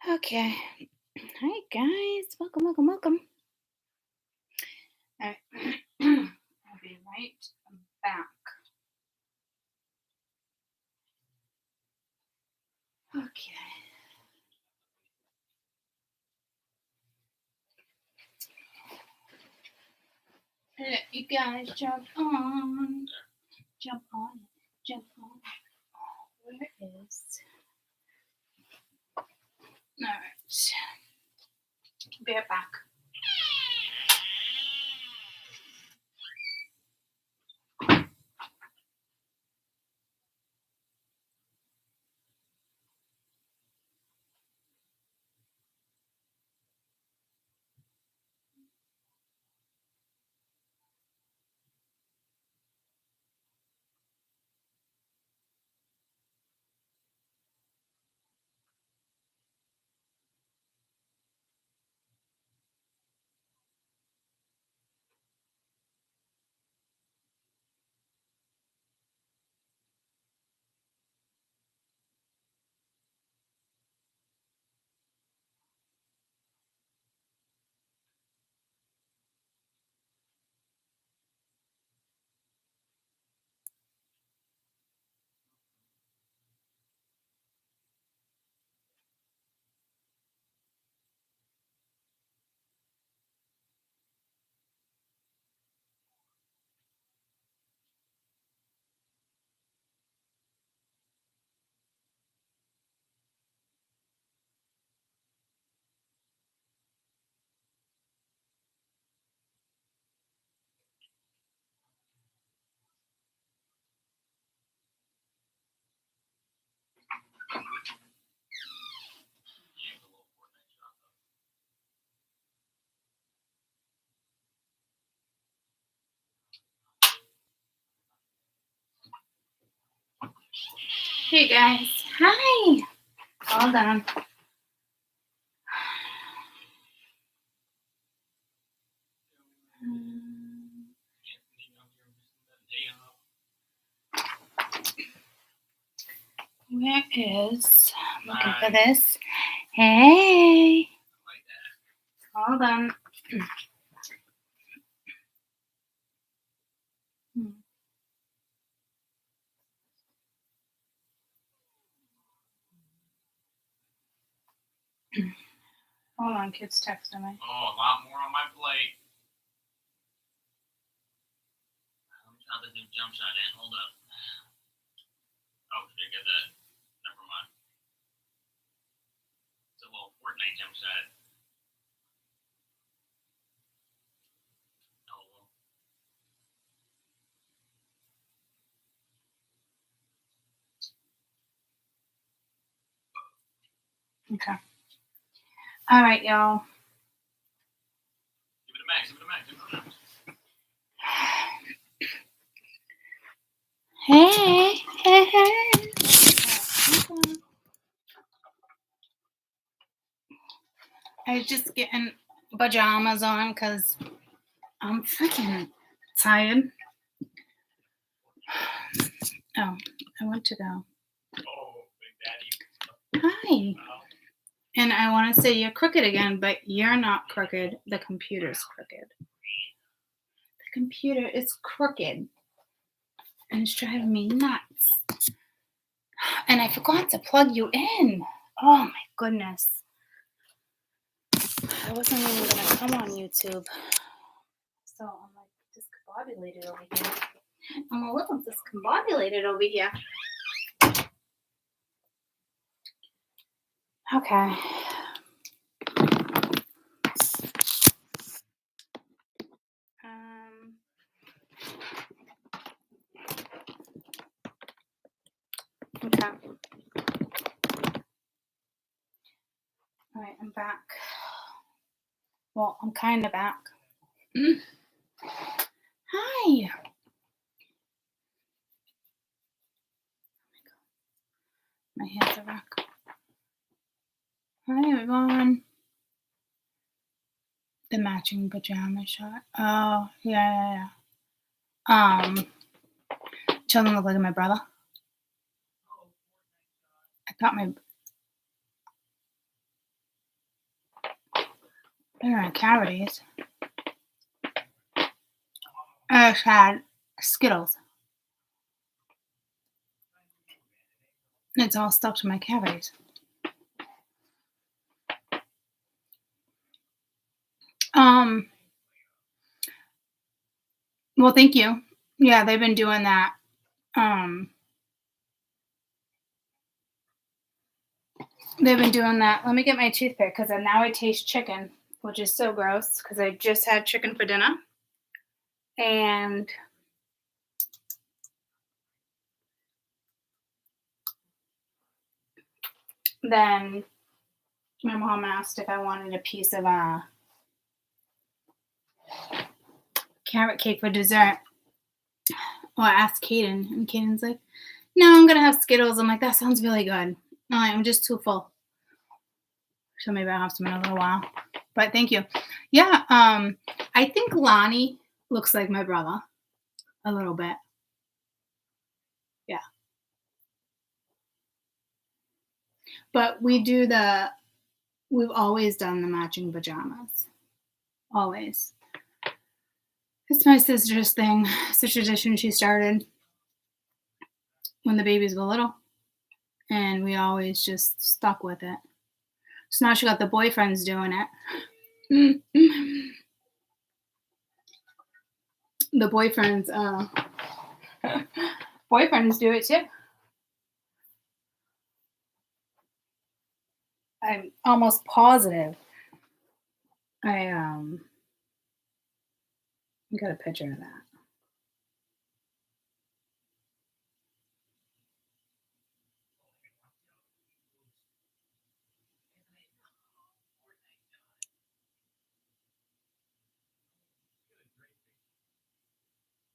Okay. Hi, guys. Welcome, welcome, welcome. All right. I'll be right back. Okay. Let you guys jump on. Jump on. Jump on. Where is. All right. Be right back. Hey, guys. Hi. Hold on. Where is. I'm looking for this. Hey. Hold on. Hold on, kids texting me. Oh, a lot more on my plate. Let me try the new jump shot in. Hold up. Oh, did I get that? Never mind. It's a little Fortnite jump shot. Oh, well. Okay. All right, y'all. Give it a max. Give it a max. Give it a max. Hey, hey, hey. I was just getting pajamas on because I'm freaking tired. Oh, I want to go. Oh, Big Daddy. Hi. Wow. And I want to say you're crooked again, but you're not crooked. The computer's crooked. The computer is crooked. And it's driving me nuts. And I forgot to plug you in. Oh my goodness. I wasn't even going to come on YouTube. So I'm like discombobulated over here. I'm a little discombobulated over here. Okay. Okay. All right, I'm back. Well, I'm kind of back. Hi. My hands are wreck. Hi, everyone. The matching pajama shot. Oh, yeah. Children look like my brother. I thought my. cavities. I just had Skittles. It's all stuck to my cavities. Well, thank you. Yeah, they've been doing that. They've been doing that. Let me get my toothpick because now I taste chicken, which is so gross because I just had chicken for dinner. And then my mom asked if I wanted a piece of carrot cake for dessert. Well, I asked Kaden, and Kaden's like, no, I'm going to have Skittles. I'm like, that sounds really good. No, I'm just too full. So maybe I'll have some in a little while. But thank you. Yeah, I think Lonnie looks like my brother a little bit. Yeah. But we've always done the matching pajamas. Always. It's my sister's thing. It's a tradition she started when the babies were little. And we always just stuck with it. So now she got the boyfriends doing it. The boyfriends do it too. I'm almost positive. I got a picture of that.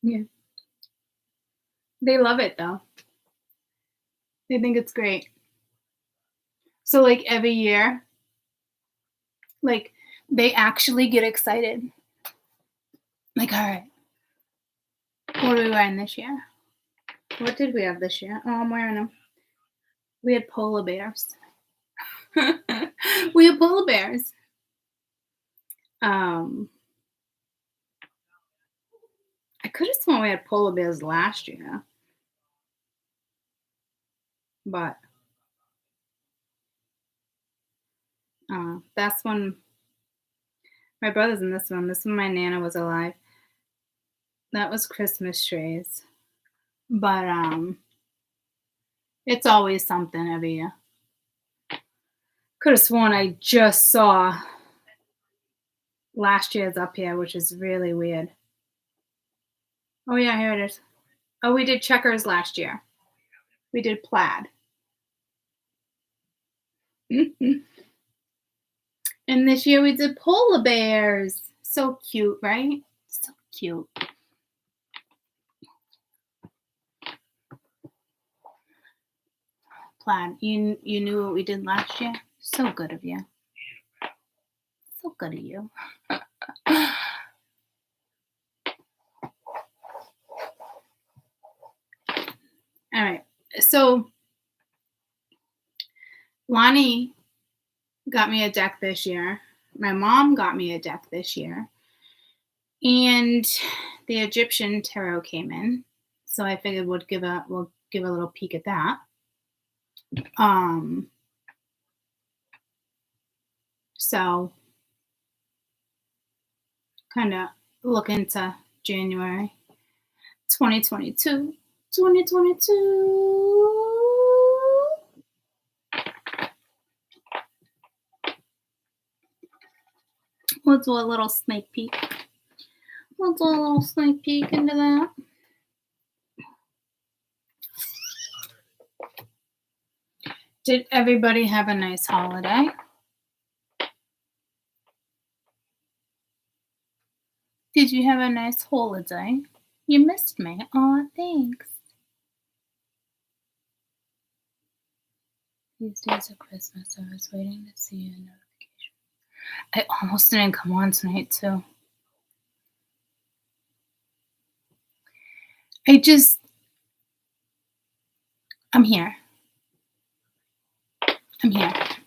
Yeah. They love it though. They think it's great. So like every year, like they actually get excited. Like, all right, what are we wearing this year? What did we have this year? Oh, I'm wearing them. We had polar bears. We had polar bears. I could have sworn we had polar bears last year. But that's when my brother's in this one. This one my Nana was alive. That was Christmas trees. But it's always something every year. Could have sworn I just saw last year's up here, which is really weird. Oh yeah, here it is. Oh, we did checkers last year. We did plaid. And this year we did polar bears. So cute, right? So cute. Plaid. You knew what we did last year? So good of you. So good of you. All right. So Lonnie got me a deck this year. My mom got me a deck this year. And the Egyptian tarot came in. So I figured we'll give a little peek at that. So kind of look into January 2022. 2022. We'll do a little sneak peek. We'll do a little sneak peek into that. Did everybody have a nice holiday? Did you have a nice holiday? You missed me. Aw, thanks. These days of Christmas, I was waiting to see a notification. I almost didn't come on tonight, too. I'm here.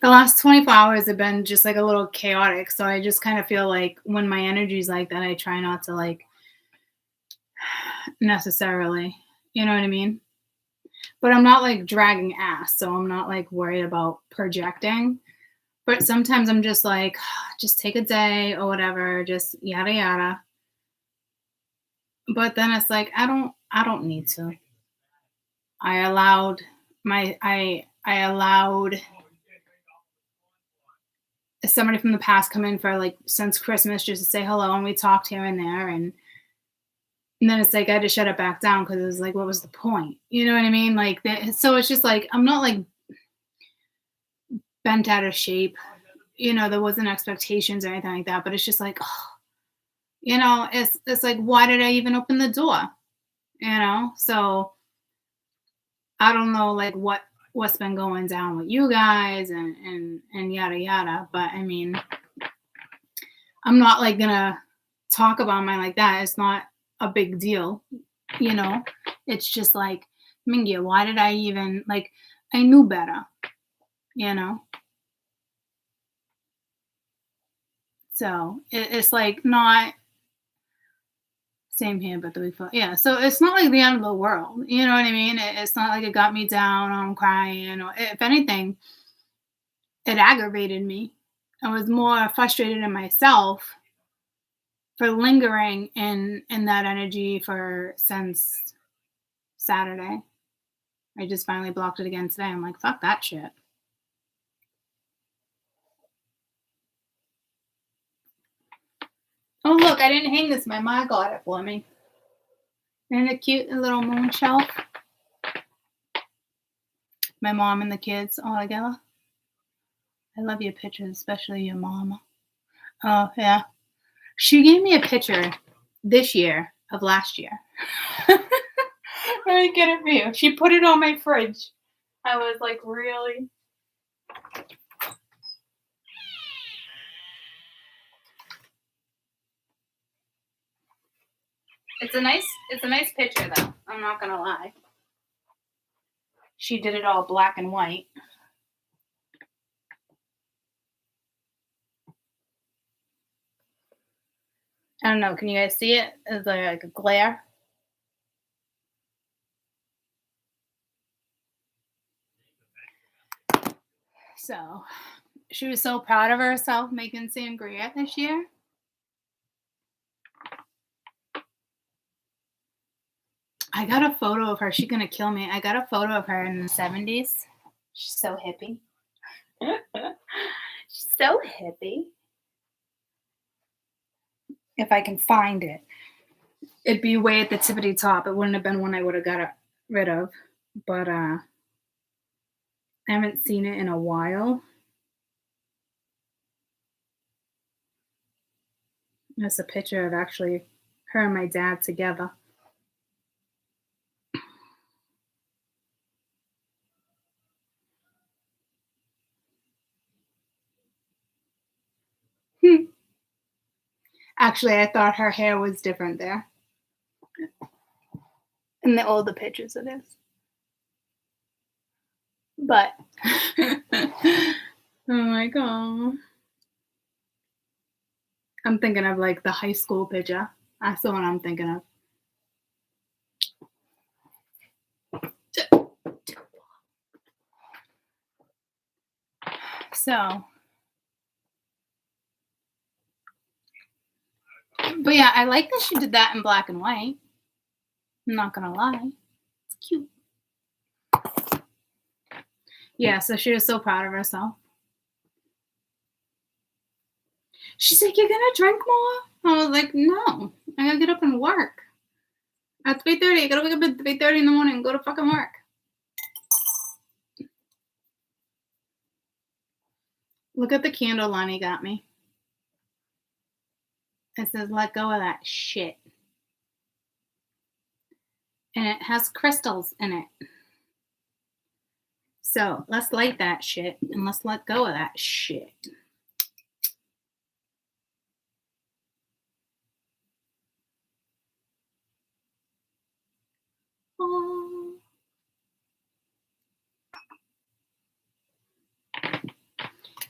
The last 24 hours have been just like a little chaotic. So I just kind of feel like when my energy's like that, I try not to like necessarily, you know what I mean? But I'm not like dragging ass. So I'm not like worried about projecting. But sometimes I'm just like, just take a day or whatever, just yada yada. But then it's like I don't need to. I allowed I allowed somebody from the past come in for like since Christmas just to say hello and we talked here and there and then it's like I had to shut it back down because it was like what was the point? You know what I mean? Like that, so it's just like I'm not like bent out of shape. You know, there wasn't expectations or anything like that, but it's just like, oh, you know, it's like why did I even open the door? You know? So I don't know like what's been going down with you guys and yada yada, but I mean, I'm not like gonna talk about mine like that. It's not a big deal, you know. It's just like, Mingia, why did I even like? I knew better, you know. So it's like not same here, but the week yeah. So it's not like the end of the world, you know what I mean? It's not like it got me down, or I'm crying, or if anything, it aggravated me. I was more frustrated in myself for lingering in that energy for since Saturday. I just finally blocked it again today. I'm like, fuck that shit. Oh look, I didn't hang this. My mom got it for me. Isn't it cute? A little moon shelf. My mom and the kids all together. I love your pictures, especially your mama. Oh yeah. She gave me a picture this year of last year. Let me get it for you. She put it on my fridge. I was like, really? It's a nice picture though. I'm not gonna lie. She did it all black and white. I don't know. Can you guys see it? Is there like a glare? So she was so proud of herself making sangria this year. I got a photo of her. She's gonna kill me. I got a photo of her in the 70s. She's so hippie. She's so hippie. If I can find it, it'd be way at the tippity top. It wouldn't have been one I would have got rid of. But I haven't seen it in a while. It's a picture of actually her and my dad together. Actually, I thought her hair was different there. In the older pictures it is. But oh my god. I'm thinking of like the high school picture. That's the one I'm thinking of. So, but yeah, I like that she did that in black and white. I'm not gonna lie. It's cute. Yeah, so she was so proud of herself. She's like, "You're gonna drink more?" I was like, "No, I gotta get up and work at 3:30. I gotta wake up at 3:30 in the morning and go to fucking work." Look at the candle Lonnie got me. It says, "Let go of that shit," and it has crystals in it. So let's light that shit and let's let go of that shit. Oh.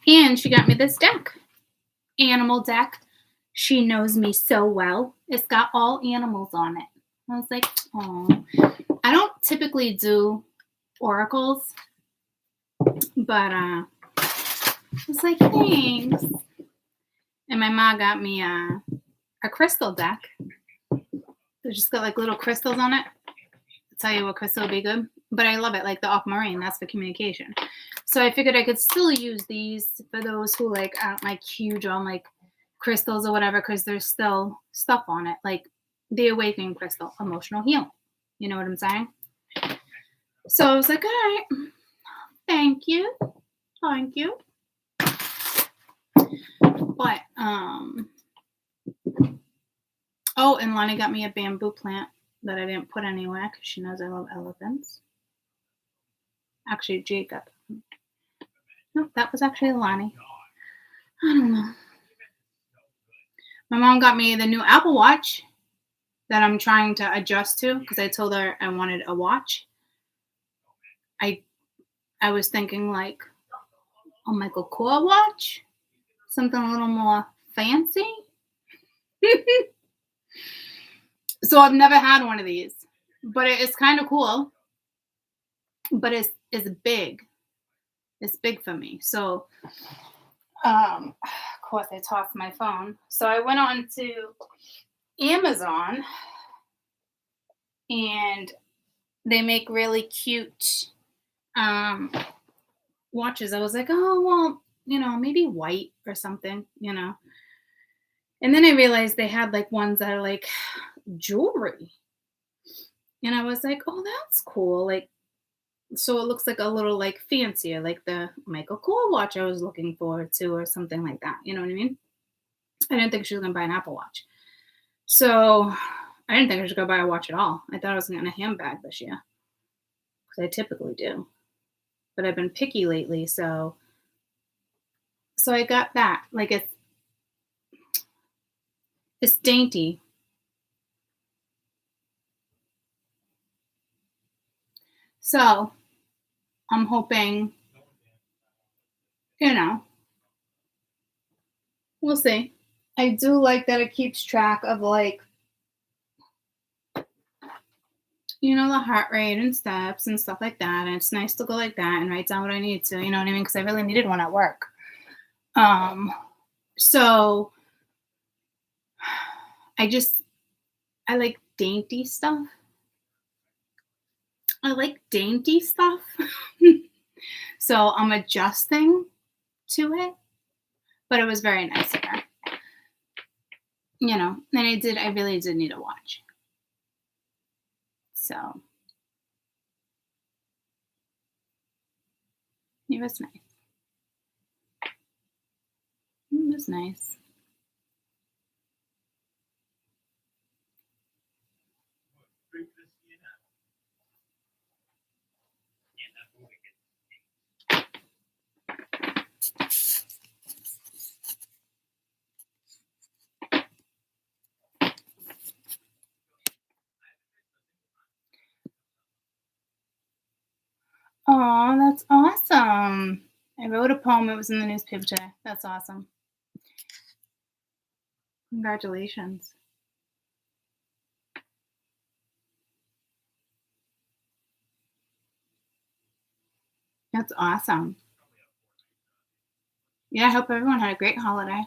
And she got me this deck, animal deck. She knows me so well. It's got all animals on it. I was like, oh. I don't typically do oracles, but I was like, thanks. And my mom got me a crystal deck. It's just got like little crystals on it. I'll tell you what crystal would be good. But I love it, like the aquamarine. That's for communication. So I figured I could still use these for those who like aren't like huge on like crystals or whatever, because there's still stuff on it, like the awakening crystal, emotional healing. You know what I'm saying? So I was like, all right, thank you. But oh, and Lonnie got me a bamboo plant that I didn't put anywhere because she knows I love elephants. Actually, Jacob. No, that was actually Lonnie. I don't know. My mom got me the new Apple Watch that I'm trying to adjust to because I told her I wanted a watch. I was thinking like a Michael Kors watch, something a little more fancy. So I've never had one of these, but it's kind of cool. But it's big. It's big for me. So, of course, I tossed my phone. So I went on to Amazon, and they make really cute watches. I was like, oh, well, maybe white or something, And then I realized they had like ones that are like jewelry. And I was like, oh, that's cool. Like, so it looks like a little like fancier, like the Michael Kors watch I was looking forward to or something like that. You know what I mean? I didn't think she was going to buy an Apple Watch. So I didn't think I should go buy a watch at all. I thought I was getting a handbag this year because I typically do. But I've been picky lately, so I got that. Like it's dainty. So I'm hoping, we'll see. I do like that it keeps track of like, the heart rate and steps and stuff like that. And it's nice to go like that and write down what I need to, you know what I mean? Because I really needed one at work. So I like dainty stuff. So I'm adjusting to it, but it was very nice of her. And I really did need a watch. So it was nice. It was nice. Oh, that's awesome. I wrote a poem. It was in the newspaper today. That's awesome. Congratulations. That's awesome. Yeah, I hope everyone had a great holiday.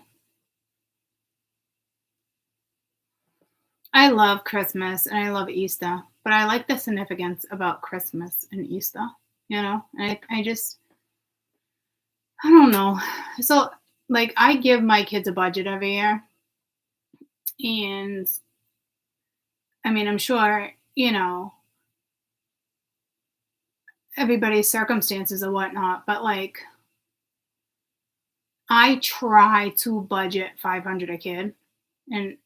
I love Christmas and I love Easter, but I like the significance about Christmas and Easter, I don't know. So, like, I give my kids a budget every year. And, I mean, I'm sure, everybody's circumstances or whatnot, but, like, I try to budget $500 a kid. And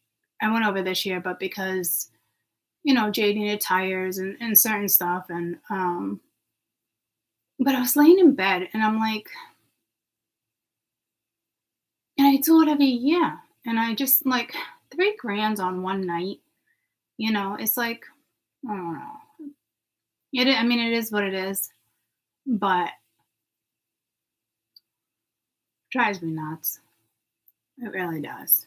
I went over this year, but because, Jade needed tires and certain stuff. And, but I was laying in bed and I'm like, and I do it every year. And I just like $3,000 on one night, it's like, I don't know. It is what it is. But Drives me nuts. It really does.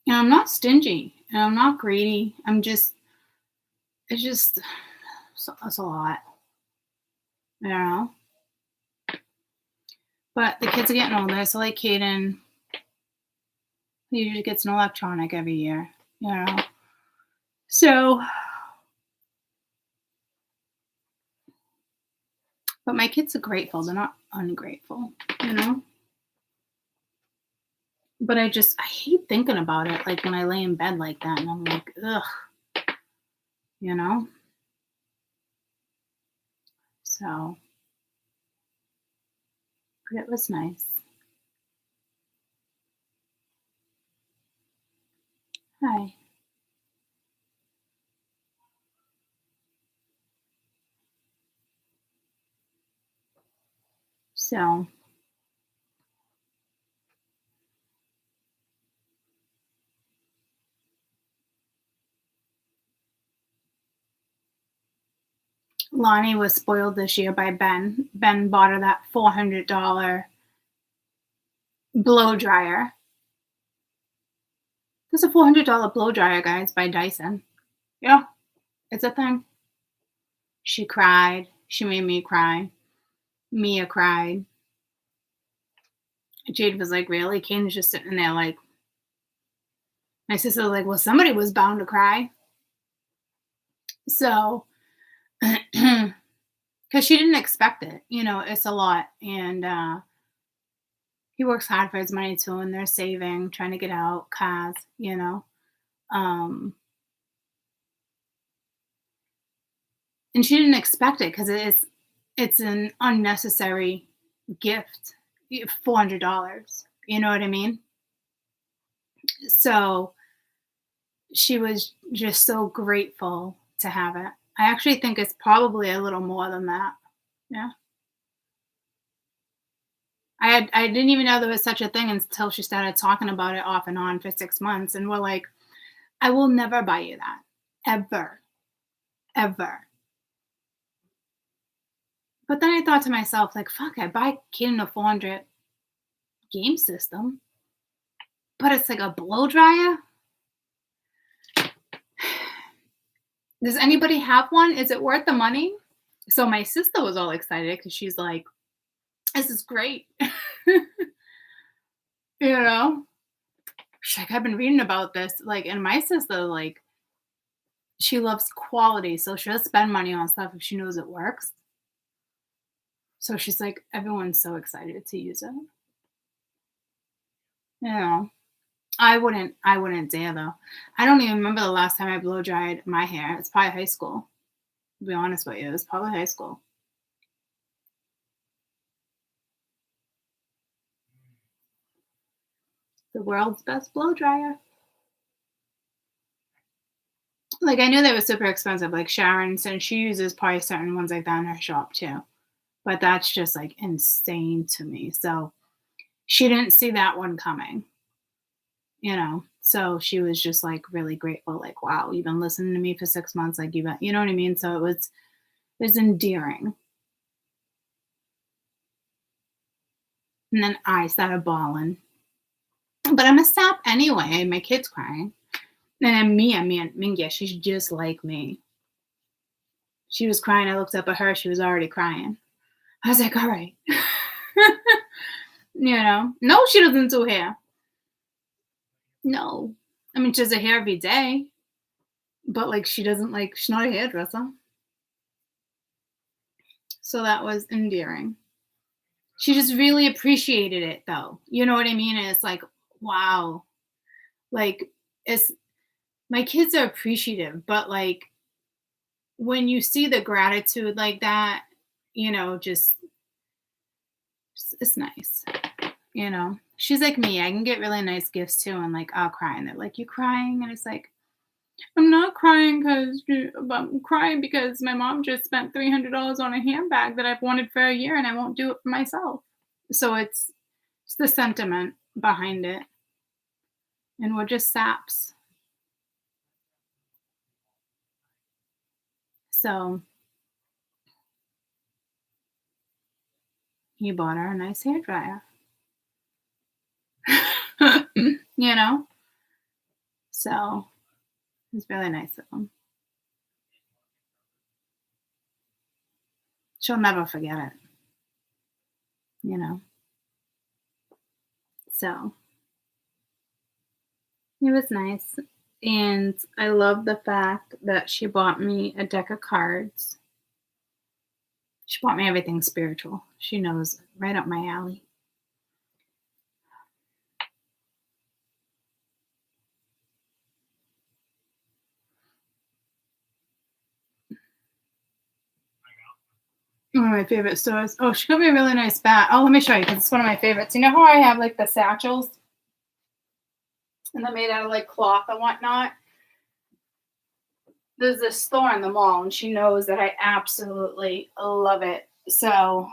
And I'm not stingy and I'm not greedy. It's just, it's a lot, you know? But the kids are getting older. So, like Caden, he usually gets an electronic every year, you know? So, but my kids are grateful. They're not ungrateful, you know? But I hate thinking about it. Like when I lay in bed like that and I'm like, ugh, you know? So, but it was nice. Hi. So, Lonnie was spoiled this year by Ben. Ben bought her that $400 blow dryer. There's a $400 blow dryer, guys, by Dyson. Yeah, it's a thing. She cried. She made me cry. Mia cried. Jade was like, really? Kane's just sitting there like, my sister was like, well, somebody was bound to cry. So, because she didn't expect it. You know, it's a lot. And he works hard for his money too, and they're saving, trying to get out cars, you know. And she didn't expect it because it's an unnecessary gift, $400. You know what I mean? So she was just so grateful to have it. I actually think it's probably a little more than that. Yeah. I didn't even know there was such a thing until she started talking about it off and on for 6 months, and we're like, I will never buy you that, ever, ever. But then I thought to myself, like, fuck, I buy Kaden a 400 game system, but it's like a blow dryer. Does anybody have one? Is it worth the money? So my sister was all excited because she's like, this is great. You know? She's like, I've been reading about this. Like, and my sister, like, she loves quality. So she'll spend money on stuff if she knows it works. So she's like, everyone's so excited to use it. You know, I wouldn't dare though. I don't even remember the last time I blow dried my hair. It's probably high school. To be honest with you, it's probably high school. The world's best blow dryer. Like I knew they were super expensive. Like Sharon said, she uses probably certain ones like that in her shop too. But that's just like insane to me. So she didn't see that one coming, you know. So she was just like really grateful, like, wow, you've been listening to me for 6 months, like you've been, you know what I mean? So it was endearing. And then I started bawling. But I'm a sap anyway. My kid's crying. And then Mia, Mingia, she's just like me. She was crying. I looked up at her. She was already crying. I was like, all right. You know? No, she doesn't do hair. No. I mean, she does her hair every day. But like she doesn't like, she's not a hairdresser. So that was endearing. She just really appreciated it though. You know what I mean? And it's like, wow. Like it's my kids are appreciative, but like when you see the gratitude like that, you know, just it's nice. You know, she's like me. I can get really nice gifts too, and like I'll cry, and they're like, "You crying?" And it's like, I'm not crying I'm crying because my mom just spent $300 on a handbag that I've wanted for a year, and I won't do it for myself. So it's the sentiment behind it, and we're just saps. So he bought her a nice hair dryer. You know? So it's really nice of him. She'll never forget it, you know? So it was nice. And I love the fact that she bought me a deck of cards. She bought me everything spiritual. She knows right up my alley. One of my favorite stores. Oh, she got me a really nice bat. Oh, let me show you because it's one of my favorites. You know how I have like the satchels? And they're made out of like cloth and whatnot? There's this store in the mall and she knows that I absolutely love it. So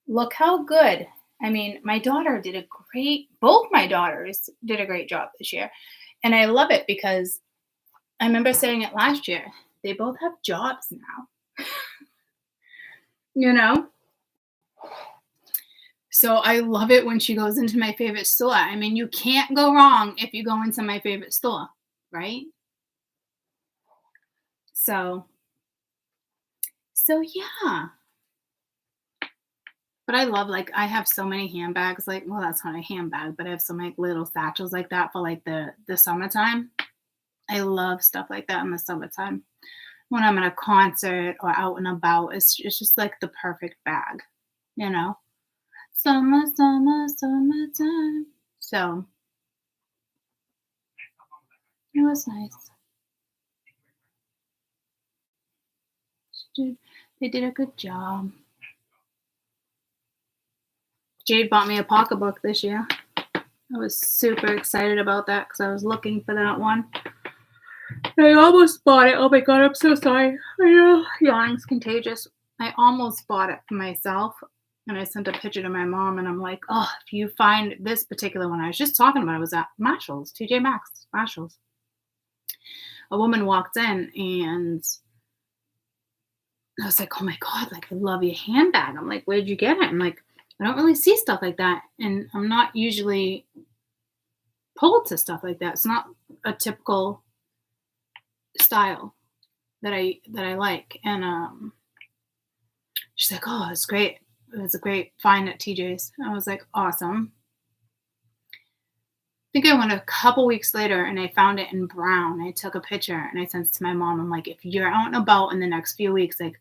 look how good. I mean, my daughter did a great, both my daughters did a great job this year. And I love it because I remember saying it last year. They both have jobs now. You know? So I love it when she goes into my favorite store. I mean, you can't go wrong if you go into my favorite store, right? So yeah. But I love, like, I have so many handbags, like, well, that's not a handbag, but I have so many little satchels like that for like the summertime. I love stuff like that in the summertime. When I'm at a concert or out and about, it's just like the perfect bag, you know? Summer, summer, summertime. So it was nice. They did a good job. Jade bought me a pocketbook this year. I was super excited about that because I was looking for that one. I almost bought it. Oh my god, I'm so sorry. I know yawning's contagious. I almost bought it for myself. And I sent a picture to my mom and I'm like, oh, if you find this particular one, I was just talking about it, was at Marshall's, TJ Maxx, Marshall's. A woman walked in and I was like, oh my god, like I love your handbag. I'm like, where'd you get it? I'm like, I don't really see stuff like that. And I'm not usually pulled to stuff like that. It's not a typical style that I like. And she's like, oh, it's great. It was a great find at TJ's. I was like, awesome. I think I went a couple weeks later and I found it in brown. I took a picture and I sent it to my mom. I'm like, if you're out and about in the next few weeks, like,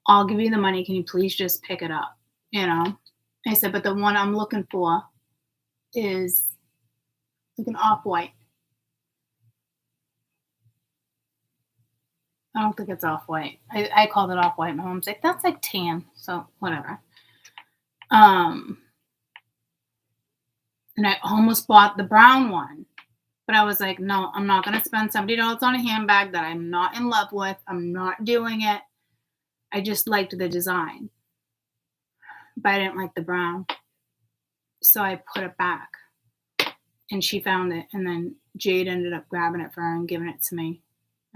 I'll give you the money. Can you please just pick it up? You know? I said, but the one I'm looking for is like an off-white. I don't think it's off-white. I called it off-white. My mom's like, that's like tan. So whatever. And I almost bought the brown one. But I was like, no, I'm not going to spend $70 on a handbag that I'm not in love with. I'm not doing it. I just liked the design. But I didn't like the brown. So I put it back. And she found it. And then Jade ended up grabbing it for her and giving it to me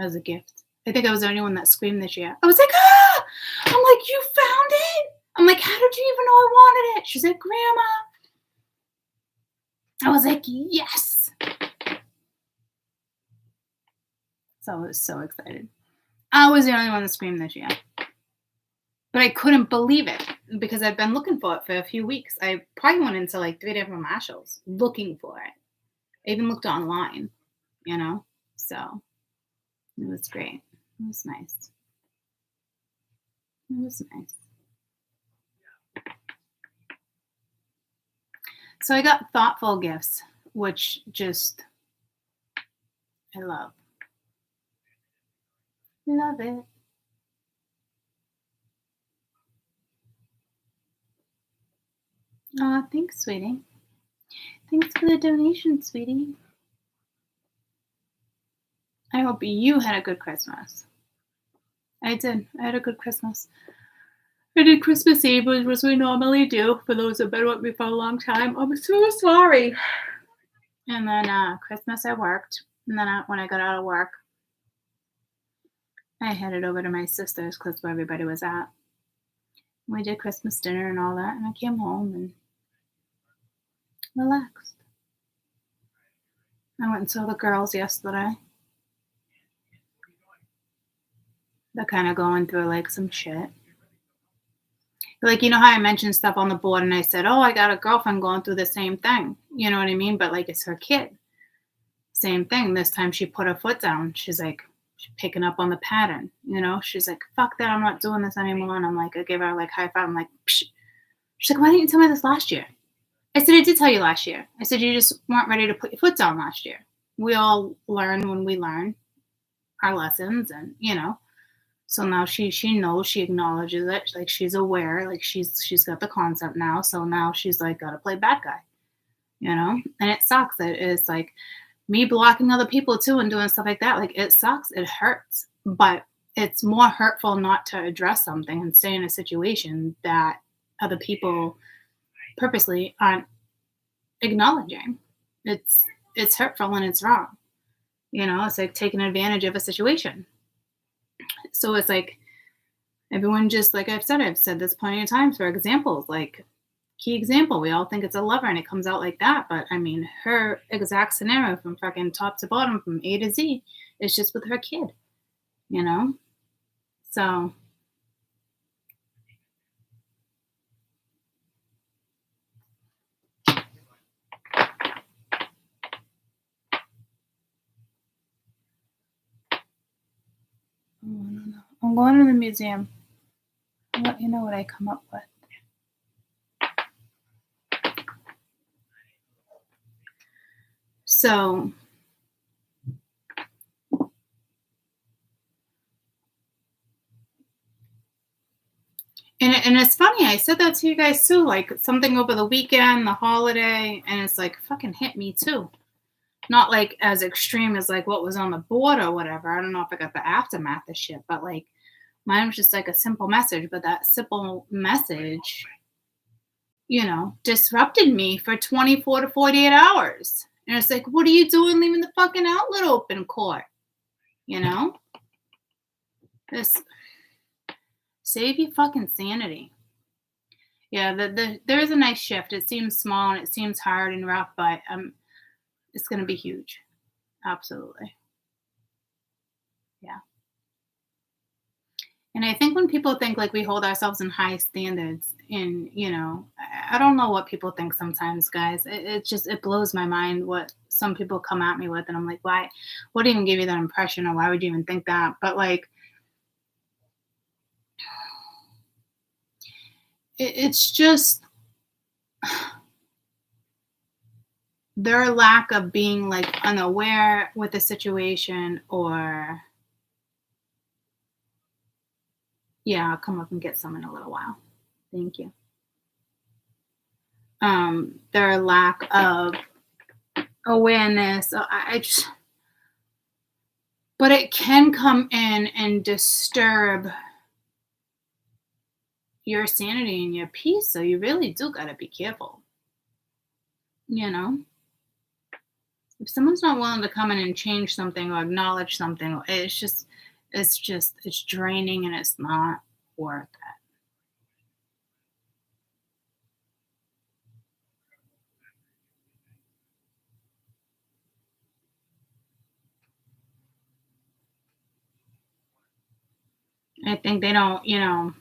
as a gift. I think I was the only one that screamed this year. I was like, ah! I'm like, you found it? I'm like, how did you even know I wanted it? She's like, Grandma. I was like, yes. So I was so excited. I was the only one that screamed this year. But I couldn't believe it because I've been looking for it for a few weeks. I probably went into like 3 different Marshalls looking for it. I even looked online, you know? So it was great. It was nice. It was nice. So I got thoughtful gifts, which just, I love. Love it. Aw, thanks, sweetie. Thanks for the donation, sweetie. I hope you had a good Christmas. I did. I had a good Christmas. I did Christmas Eve, as we normally do, for those who have been with me for a long time. I'm so sorry. And then Christmas I worked. And then when I got out of work, I headed over to my sister's because where everybody was at. We did Christmas dinner and all that, and I came home and relaxed. I went and saw the girls yesterday. They're kind of going through like some shit. Like, you know how I mentioned stuff on the board and I said, oh, I got a girlfriend going through the same thing. You know what I mean? But like, it's her kid. Same thing. This time she put her foot down. She's like, she's picking up on the pattern. You know, she's like, fuck that. I'm not doing this anymore. And I'm like, I give her like high five. I'm like, psh. She's like, why didn't you tell me this last year? I said, I did tell you last year. I said, you just weren't ready to put your foot down last year. We all learn when we learn our lessons, and, you know. So now she knows, she acknowledges it, like she's aware, like she's got the concept now. So now she's like, gotta play bad guy, you know. And it sucks. It's like me blocking other people too and doing stuff like that. Like, it sucks, it hurts, but it's more hurtful not to address something and stay in a situation that other people purposely aren't acknowledging. It's hurtful and it's wrong, you know. It's like taking advantage of a situation. So it's like everyone, just like I've said this plenty of times for examples, like key example, we all think it's a lover and it comes out like that. But I mean, her exact scenario from fucking top to bottom, from A to Z, is just with her kid, you know? So I don't know. I'm going to the museum. I'll let you know what I come up with. So and it's funny, I said that to you guys too, like something over the weekend, the holiday, and it's like fucking hit me too. Not like as extreme as like what was on the board or whatever. I don't know if I got the aftermath of shit, but like mine was just like a simple message, but that simple message, you know, disrupted me for 24 to 48 hours. And it's like, what are you doing leaving the fucking outlet open, court? You know? This, save your fucking sanity. Yeah, there is a nice shift. It seems small and it seems hard and rough, but it's going to be huge. Absolutely. Yeah. And I think when people think like we hold ourselves in high standards, and, you know, I don't know what people think sometimes, guys. It blows my mind what some people come at me with. And I'm like, why? What even gave you that impression? Or why would you even think that? But like, it's just their lack of being like unaware with the situation, or yeah, I'll come up and get some in a little while. Thank you. Their lack of awareness. I just, but it can come in and disturb your sanity and your peace. So you really do got to be careful. You know, if someone's not willing to come in and change something or acknowledge something, it's draining and it's not worth it. I think they don't, you know,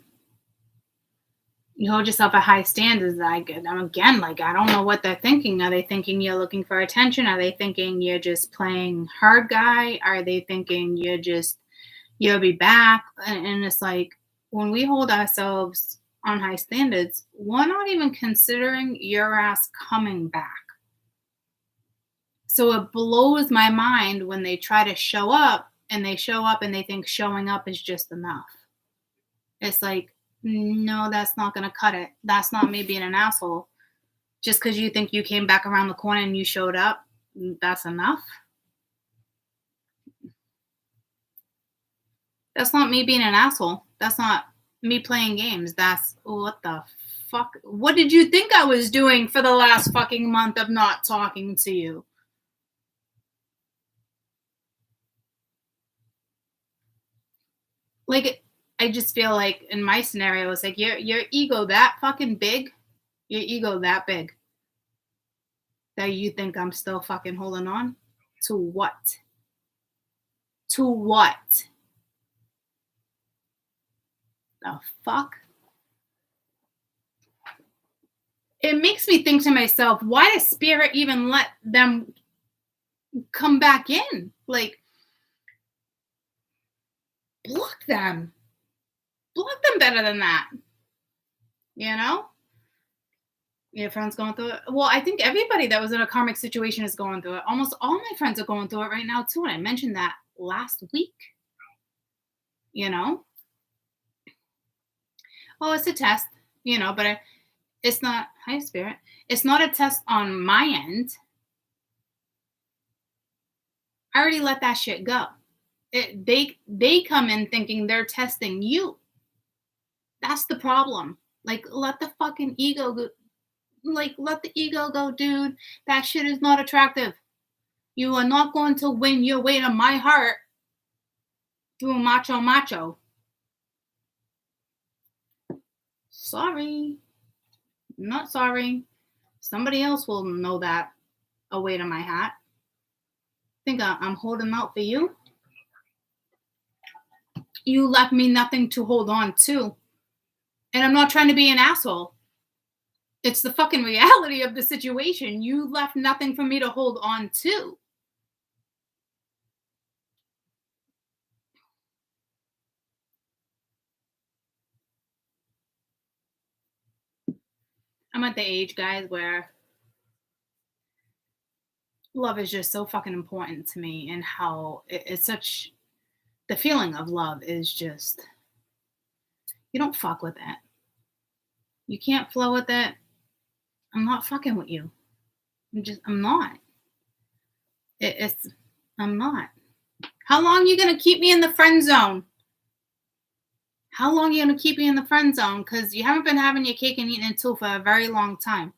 you hold yourself at high standards. Again, like, I don't know what they're thinking. Are they thinking you're looking for attention? Are they thinking you're just playing hard guy? Are they thinking you'll be back? And it's like, when we hold ourselves on high standards, we're not even considering your ass coming back. So it blows my mind when they try to show up and they think showing up is just enough. It's like, no, that's not going to cut it. That's not me being an asshole. Just because you think you came back around the corner and you showed up, that's enough. That's not me being an asshole. That's not me playing games. That's, what the fuck? What did you think I was doing for the last fucking month of not talking to you? Like, I just feel like in my scenario, it's like your ego that fucking big, your ego that big that you think I'm still fucking holding on to what? To what? The fuck? It makes me think to myself, why does spirit even let them come back in? Like, block them. Block them better than that. You know? Your friends going through it. Well, I think everybody that was in a karmic situation is going through it. Almost all my friends are going through it right now too. And I mentioned that last week. You know? Well, it's a test, but it's not, hi spirit. It's not a test on my end. I already let that shit go. They come in thinking they're testing you. That's the problem. Like, let the fucking ego go. Like, let the ego go, dude. That shit is not attractive. You are not going to win your way to my heart through macho. Sorry. Not sorry. Somebody else will know that a way to my hat. Think I'm holding out for you? You left me nothing to hold on to. And I'm not trying to be an asshole. It's the fucking reality of the situation. You left nothing for me to hold on to. I'm at the age, guys, where love is just so fucking important to me, and how it's such, the feeling of love is just, you don't fuck with it. You can't flow with it. I'm not fucking with you. I'm not. I'm not. How long are you going to keep me in the friend zone? How long are you going to keep me in the friend zone? Because you haven't been having your cake and eating it too for a very long time.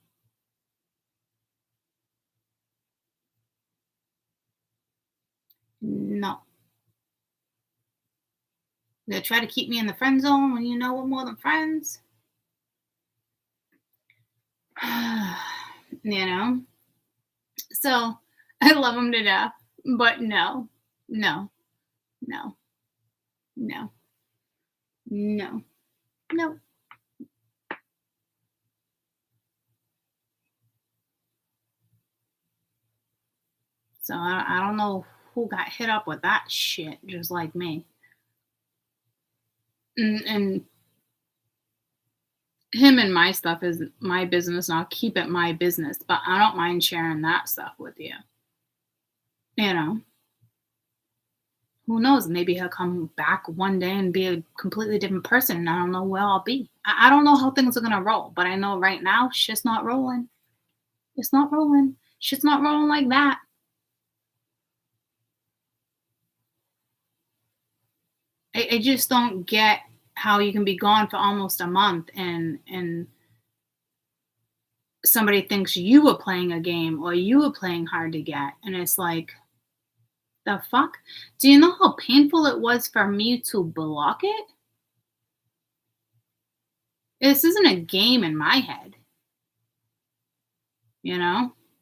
No. You're going to try to keep me in the friend zone when you know we're more than friends? So I love him to death, but no. So I don't know who got hit up with that shit, just like me. And him and my stuff is my business, and I'll keep it my business, but I don't mind sharing that stuff with you. Who knows? Maybe he'll come back one day and be a completely different person, and I don't know where I'll be. I don't know how things are going to roll, but I know right now, shit's not rolling. It's not rolling. Shit's not rolling like that. I just don't get how you can be gone for almost a month and somebody thinks you were playing a game or you were playing hard to get. And it's like, the fuck? Do you know how painful it was for me to block it? This isn't a game in my head.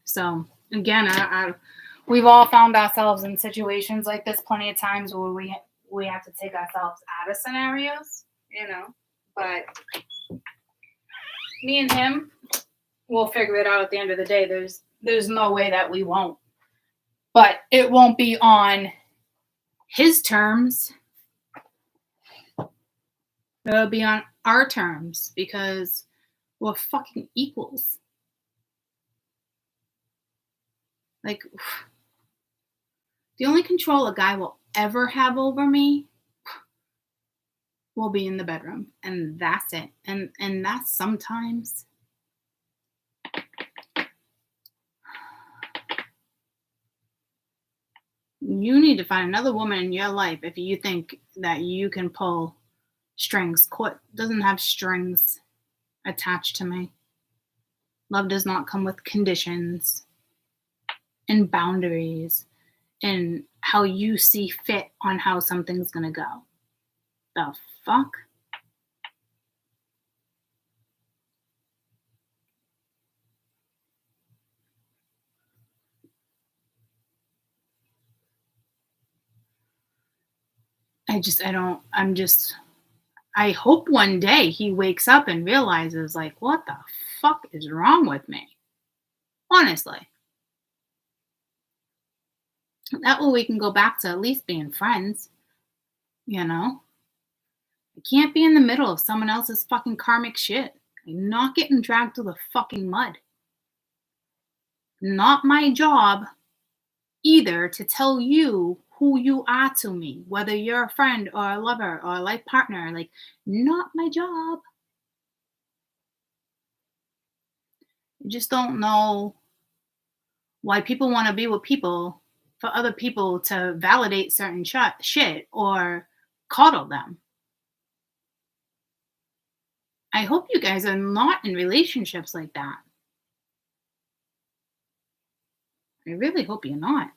So again, we've all found ourselves in situations like this plenty of times where we have to take ourselves out of scenarios, but me and him, we'll figure it out at the end of the day. There's no way that we won't, but it won't be on his terms. It'll be on our terms because we're fucking equals. Like, the only control a guy will ever have over me will be in the bedroom, and that's it. And that's sometimes. You need to find another woman in your life if you think that you can pull strings. Court doesn't have strings attached to me. Love does not come with conditions and boundaries and how you see fit on how something's going to go. The fuck? I hope one day he wakes up and realizes, like, what the fuck is wrong with me? Honestly. That way we can go back to at least being friends, you know? I can't be in the middle of someone else's fucking karmic shit. I'm not getting dragged through the fucking mud. Not my job either to tell you who you are to me, whether you're a friend or a lover or a life partner. Like, not my job. I just don't know why people want to be with people for other people to validate certain shit or coddle them. I hope you guys are not in relationships like that. I really hope you're not.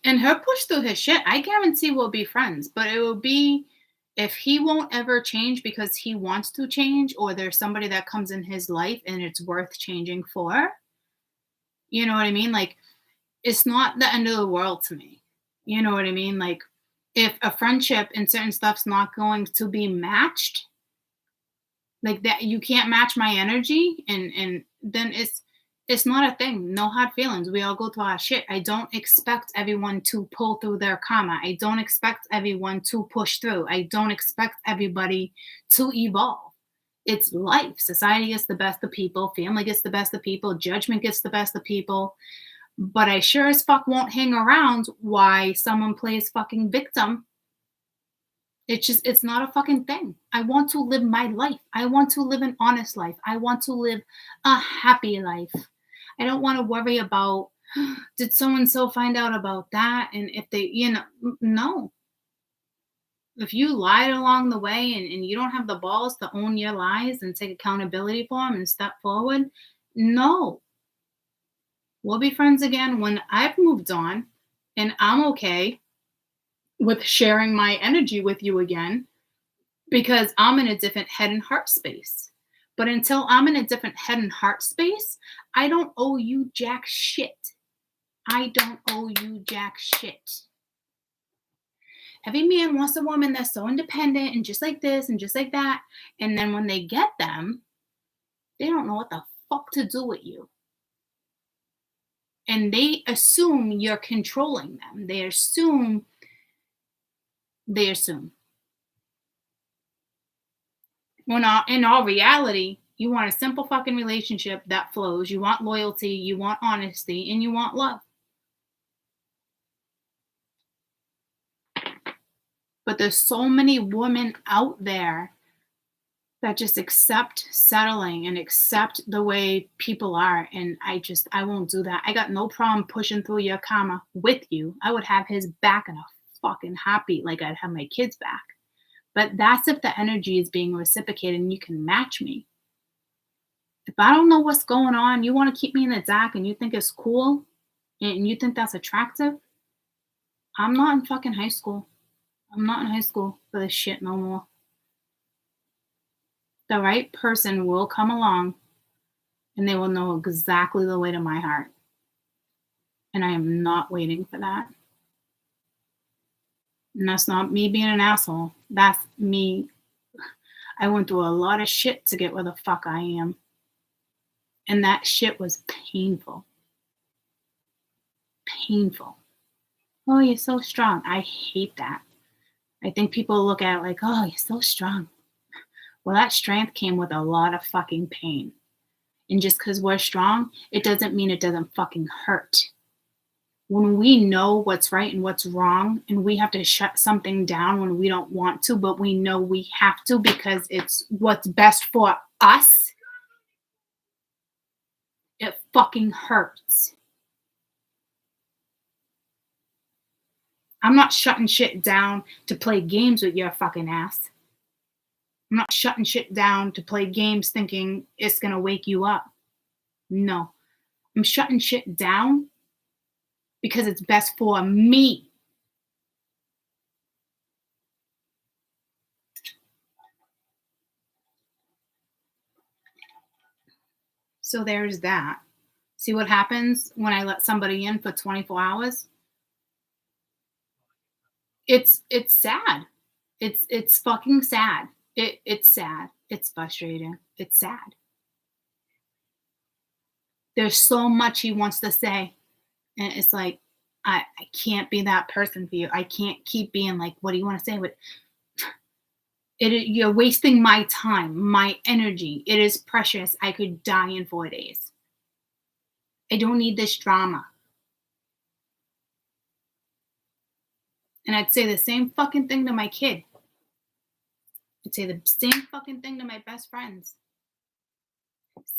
And her push through his shit, I guarantee we'll be friends. But it will be if he won't ever change because he wants to change, or there's somebody that comes in his life and it's worth changing for. You know what I mean? Like, it's not the end of the world to me. You know what I mean? Like, if a friendship and certain stuff's not going to be matched, like that, you can't match my energy, and then it's not a thing. No hard feelings. We all go through our shit. I don't expect everyone to pull through their karma. I don't expect everyone to push through. I don't expect everybody to evolve. It's life. Society gets the best of people. Family gets the best of people. Judgment gets the best of people. But I sure as fuck won't hang around while someone plays fucking victim. It's not a fucking thing. I want to live my life. I want to live an honest life. I want to live a happy life. I don't want to worry about, did so-and-so find out about that? And if they, no. If you lied along the way and you don't have the balls to own your lies and take accountability for them and step forward, no. We'll be friends again when I've moved on and I'm okay with sharing my energy with you again because I'm in a different head and heart space. But until I'm in a different head and heart space, I don't owe you jack shit. I don't owe you jack shit. Every man wants a woman that's so independent and just like this and just like that. And then when they get them, they don't know what the fuck to do with you. And they assume you're controlling them. They assume. When in all reality, you want a simple fucking relationship that flows. You want loyalty, you want honesty, and you want love. But there's so many women out there that just accept settling and accept the way people are. And I won't do that. I got no problem pushing through your karma with you. I would have his back in a fucking heartbeat like I'd have my kids back. But that's if the energy is being reciprocated and you can match me. If I don't know what's going on, you want to keep me in the dark and you think it's cool and you think that's attractive, I'm not in fucking high school. I'm not in high school for this shit no more. The right person will come along and they will know exactly the way to my heart. And I am not waiting for that. And that's not me being an asshole. That's me. I went through a lot of shit to get where the fuck I am. And that shit was painful. Painful. Oh, you're so strong. I hate that. I think people look at it like, oh, you're so strong. Well, that strength came with a lot of fucking pain. And just because we're strong, it doesn't mean it doesn't fucking hurt. When we know what's right and what's wrong, and we have to shut something down when we don't want to, but we know we have to because it's what's best for us, it fucking hurts. I'm not shutting shit down to play games with your fucking ass. I'm not shutting shit down to play games thinking it's going to wake you up. No. I'm shutting shit down because it's best for me. So there's that. See what happens when I let somebody in for 24 hours? It's sad. It's fucking sad. It's sad. It's frustrating. It's sad. There's so much he wants to say. And it's like, I can't be that person for you. I can't keep being like, what do you want to say? But you're wasting my time, my energy. It is precious. I could die in 4 days. I don't need this drama. And I'd say the same fucking thing to my kid. I'd say the same fucking thing to my best friends.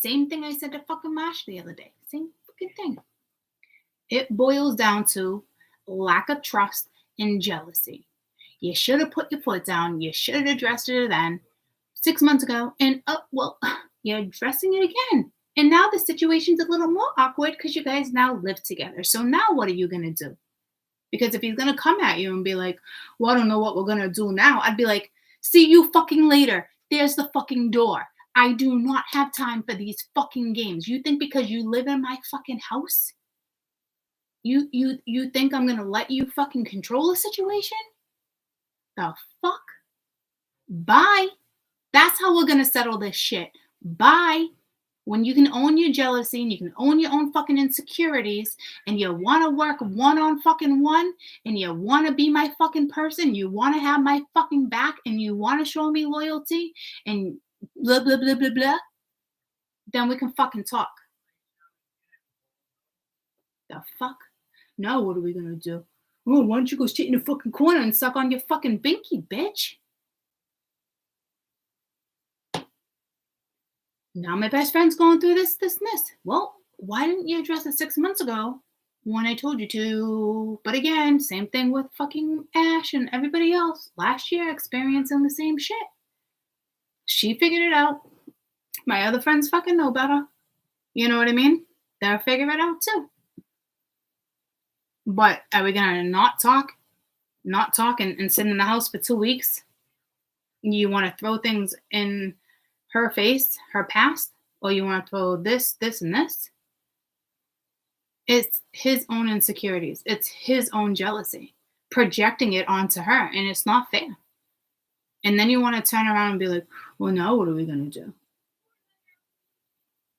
Same thing I said to fucking Mash the other day. Same fucking thing. It boils down to lack of trust and jealousy. You should have put your foot down. You should have addressed it then 6 months ago. And, you're addressing it again. And now the situation's a little more awkward because you guys now live together. So now what are you going to do? Because if he's going to come at you and be like, well, I don't know what we're going to do now. I'd be like, see you fucking later. There's the fucking door. I do not have time for these fucking games. You think because you live in my fucking house, you think I'm going to let you fucking control the situation? The fuck? Bye. That's how we're going to settle this shit. Bye. When you can own your jealousy and you can own your own fucking insecurities and you want to work one on fucking one and you want to be my fucking person, you want to have my fucking back and you want to show me loyalty and blah, blah, blah, blah, blah, then we can fucking talk. The fuck? Now what are we going to do? Oh, why don't you go sit in the fucking corner and suck on your fucking binky, bitch? Now my best friend's going through this, and this. Well, why didn't you address it 6 months ago when I told you to? But again, same thing with fucking Ash and everybody else. Last year, experiencing the same shit. She figured it out. My other friends fucking know better. You know what I mean? They'll figure it out too. But are we going to not talk and sit in the house for 2 weeks? You want to throw things in her face, her past, or you want to throw this, and this? It's his own insecurities. It's his own jealousy, projecting it onto her, and it's not fair. And then you want to turn around and be like, well, now what are we going to do?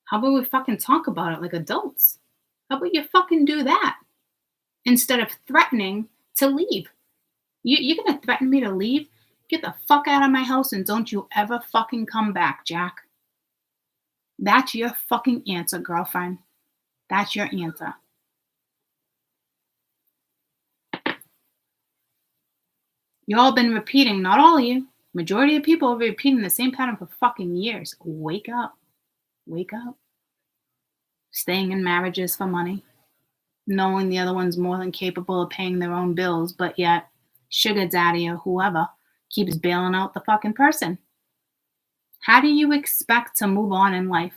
How about we fucking talk about it like adults? How about you fucking do that? Instead of threatening to leave. You're going to threaten me to leave? Get the fuck out of my house and don't you ever fucking come back, Jack. That's your fucking answer, girlfriend. That's your answer. Y'all been repeating, not all of you, majority of people have been repeating the same pattern for fucking years. Wake up. Wake up. Staying in marriages for money. Knowing the other one's more than capable of paying their own bills, but yet sugar daddy or whoever keeps bailing out the fucking person. How do you expect to move on in life?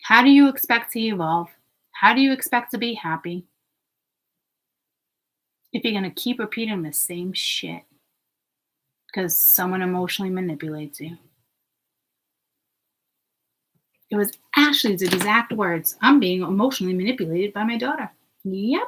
How do you expect to evolve? How do you expect to be happy if you're going to keep repeating the same shit because someone emotionally manipulates you? It was Ashley's exact words. I'm being emotionally manipulated by my daughter. Yep.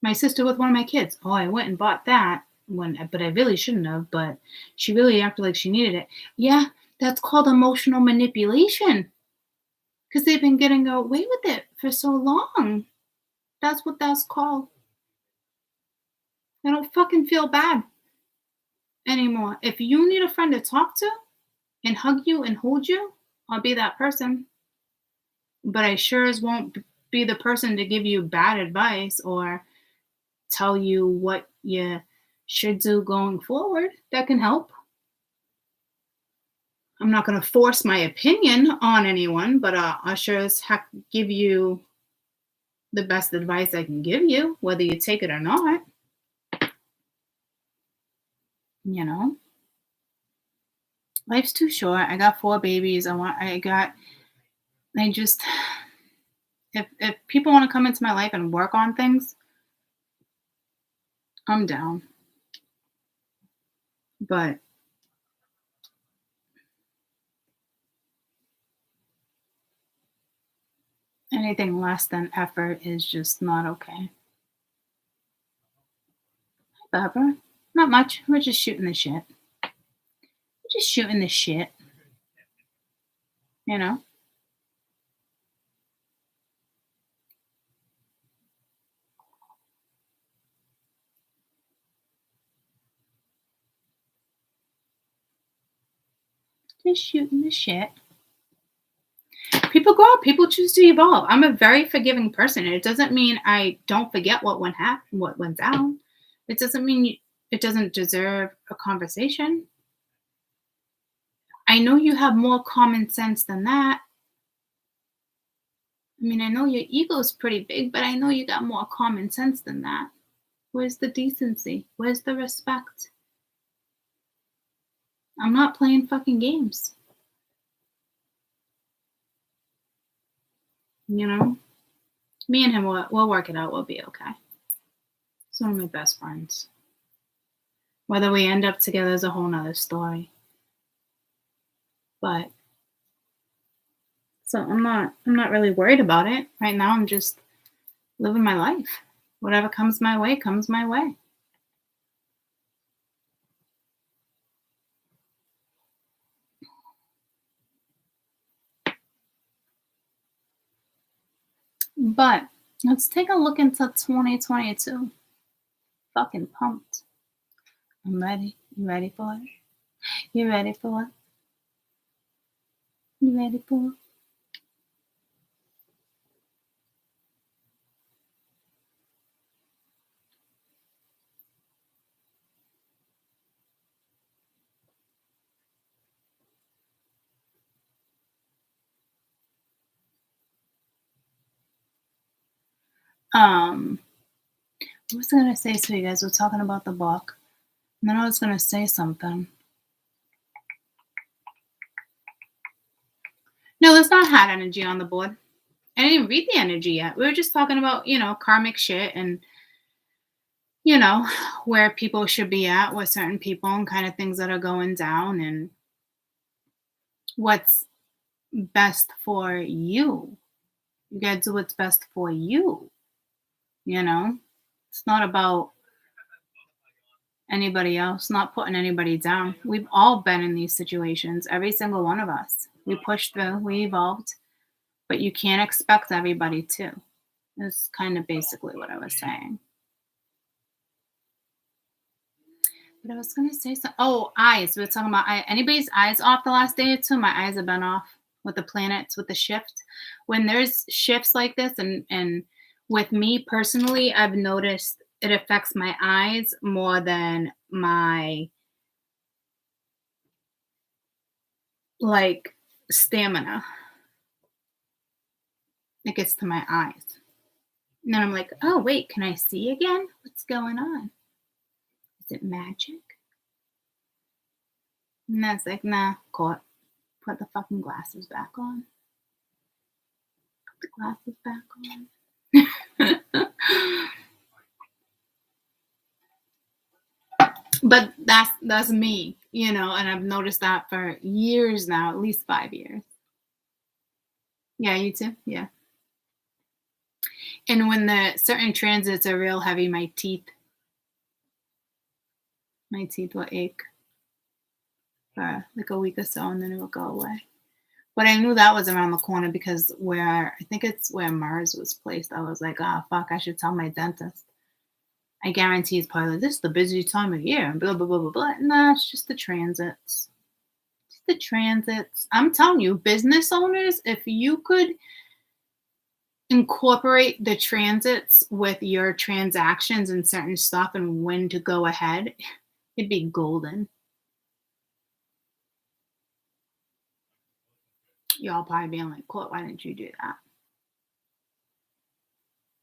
My sister with one of my kids. Oh, I went and bought that but I really shouldn't have, but she really acted like she needed it. Yeah, that's called emotional manipulation. Because they've been getting away with it for so long. That's what that's called. I don't fucking feel bad anymore. If you need a friend to talk to and hug you and hold you, I'll be that person. But I sure as won't be the person to give you bad advice or tell you what you should do going forward. That can help. I'm not going to force my opinion on anyone, but I'll sure as heck give you the best advice I can give you, whether you take it or not. You know, life's too short. I got 4 babies. I just, if people want to come into my life and work on things, I'm down. But anything less than effort is just not okay. Barbara, not much. We're just shooting the shit. Just shooting the shit. You know? Just shooting the shit. People grow up. People choose to evolve. I'm a very forgiving person. And it doesn't mean I don't forget what went down. It doesn't mean it doesn't deserve a conversation. I know you have more common sense than that. I mean, I know your ego's pretty big, but I know you got more common sense than that. Where's the decency? Where's the respect? I'm not playing fucking games. You know? Me and him, we'll work it out. We'll be okay. He's one of my best friends. Whether we end up together is a whole nother story. But so I'm not really worried about it. Right now I'm just living my life. Whatever comes my way, comes my way. But let's take a look into 2022. Fucking pumped. I'm ready. You ready for it? You ready for it? You ready for it? I was gonna say, so you guys were talking about the book, and then I was gonna say something. No, there's not hot energy on the board. I didn't read the energy yet. We were just talking about, karmic shit and, where people should be at with certain people and kind of things that are going down and what's best for you. You gotta do what's best for you. It's not about anybody else, not putting anybody down. We've all been in these situations, every single one of us. We pushed through, we evolved, but you can't expect everybody to. That's kind of basically what I was saying. But I was going to say something. Oh, eyes. We were talking about anybody's eyes off the last day or two. My eyes have been off with the planets, with the shift. When there's shifts like this, and with me personally, I've noticed it affects my eyes more than my stamina. It gets to my eyes. And then I'm like, oh, wait, can I see again? What's going on? Is it magic? And that's like, nah, caught. Put the fucking glasses back on. Put the glasses back on. But that's me, and I've noticed that for years now, at least 5 years. Yeah, you too? Yeah. And when the certain transits are real heavy, my teeth will ache for like a week or so, and then it will go away. But I knew that was around the corner because I think it's where Mars was placed. I was like, oh, fuck, I should tell my dentist. I guarantee he's probably like, this is the busy time of year, and blah, blah, blah, blah, blah. Nah, it's just the transits. It's the transits. I'm telling you, business owners, if you could incorporate the transits with your transactions and certain stuff and when to go ahead, it'd be golden. Y'all probably being like, Court, why didn't you do that?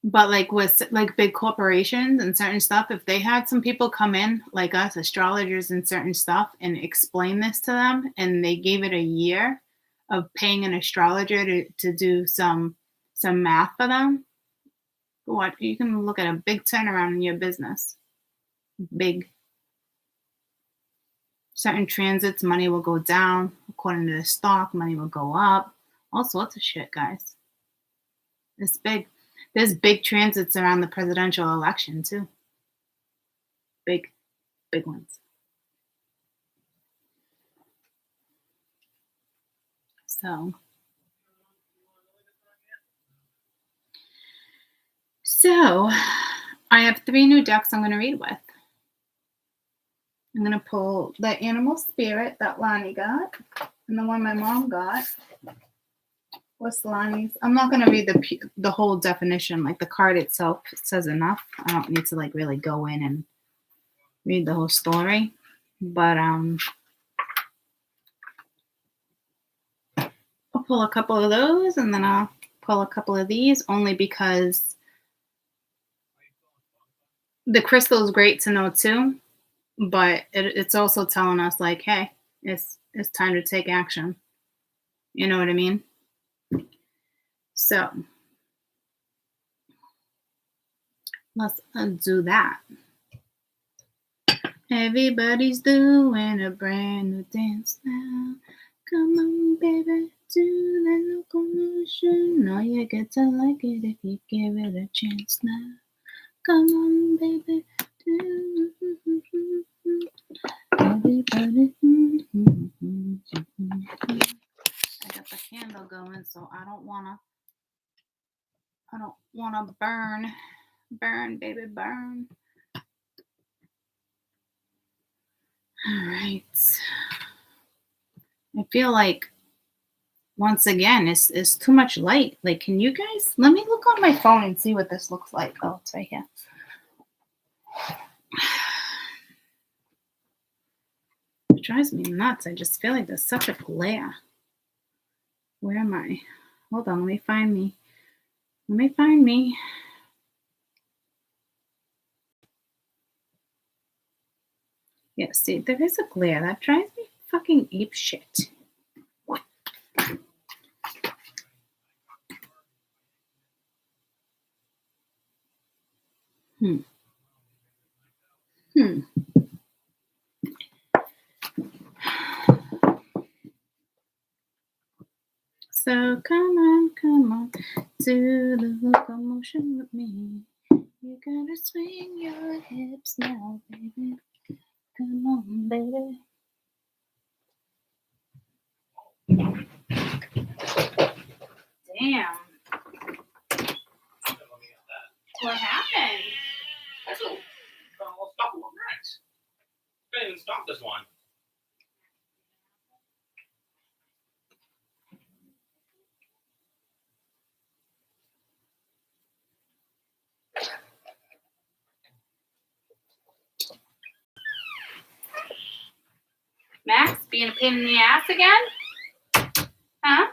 But like with like big corporations and certain stuff, if they had some people come in like us, astrologers and certain stuff, and explain this to them, and they gave it a year of paying an astrologer to do some math for them, what you can look at a big turnaround in your business. Big. Certain transits, money will go down. According to the stock, money will go up. All sorts of shit, guys. It's big. There's big transits around the presidential election, too. Big ones. So I have 3 new decks I'm going to read with. I'm going to pull the Animal Spirit that Lonnie got and the one my mom got. What's Lonnie's? I'm not going to read the whole definition. Like the card itself says enough. I don't need to like really go in and read the whole story. But I'll pull a couple of those and then I'll pull a couple of these only because the crystal is great to know too. But it's also telling us like, hey, it's time to take action. You know what I mean? So let's do that. Everybody's doing a brand new dance now. Come on, baby, do that locomotion. Know you get to like it if you give it a chance now. Come on, baby, do. Everybody. I got the candle going, so I don't wanna burn, baby, burn. All right. I feel like once again it's too much light. Like, can you guys let me look on my phone and see what this looks like? Oh, it's right here. It drives me nuts. I just feel like there's such a glare. Where am I? Hold on, let me find me. Yeah, see, there is a glare. That drives me fucking ape shit. So come on, do the locomotion with me. You gotta swing your hips now, baby. Come on, baby. Damn. What happened? That's all. I'll stop one next. Can't even stop this one. Max, being a pain in the ass again? Huh?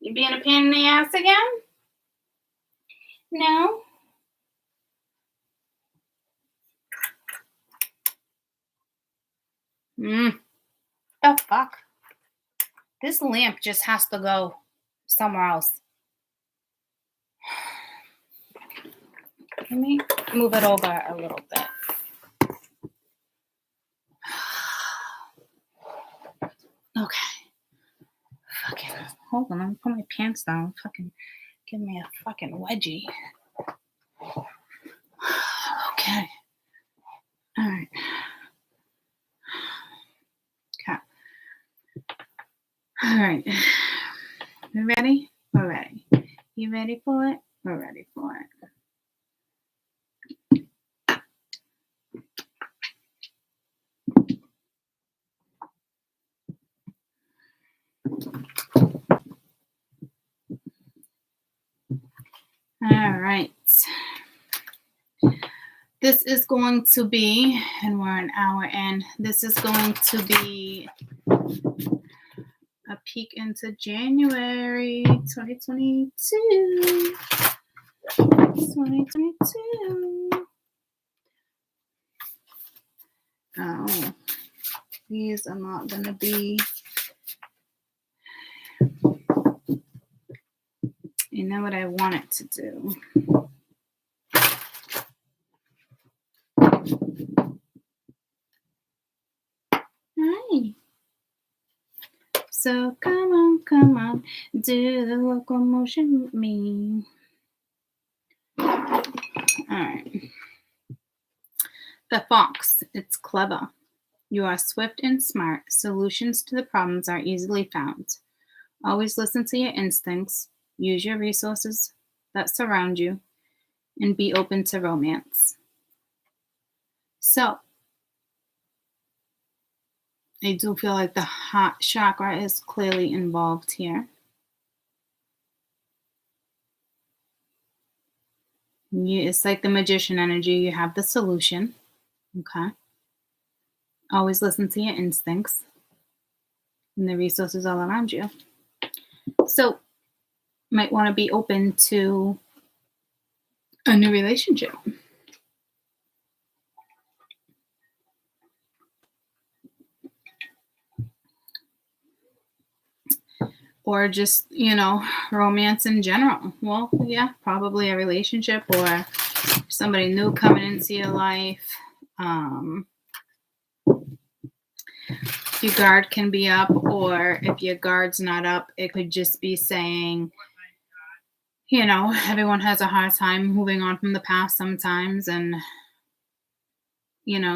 You being a pain in the ass again? No? The fuck? This lamp just has to go somewhere else. Let me move it over a little bit. Okay. Fucking hold on, let me put my pants down. Fucking give me a fucking wedgie. Okay. Alright. Okay. Alright. You ready? We're ready. You ready for it? We're ready for it. All right. This is going to be, and we're an hour in, this is going to be a peek into January 2022. 2022. Oh, these are not going to be. You know what I want it to do? Hi. So come on, do the locomotion with me. All right. The fox, it's clever. You are swift and smart. Solutions to the problems are easily found. Always listen to your instincts. Use your resources that surround you. And be open to romance. So, I do feel like the heart chakra is clearly involved here. It's like the magician energy. You have the solution. Okay. Always listen to your instincts and the resources all around you. So, might want to be open to a new relationship. Or just, romance in general. Well, yeah, probably a relationship or somebody new coming into your life. If your guard can be up, or if your guard's not up, it could just be saying, everyone has a hard time moving on from the past sometimes. And,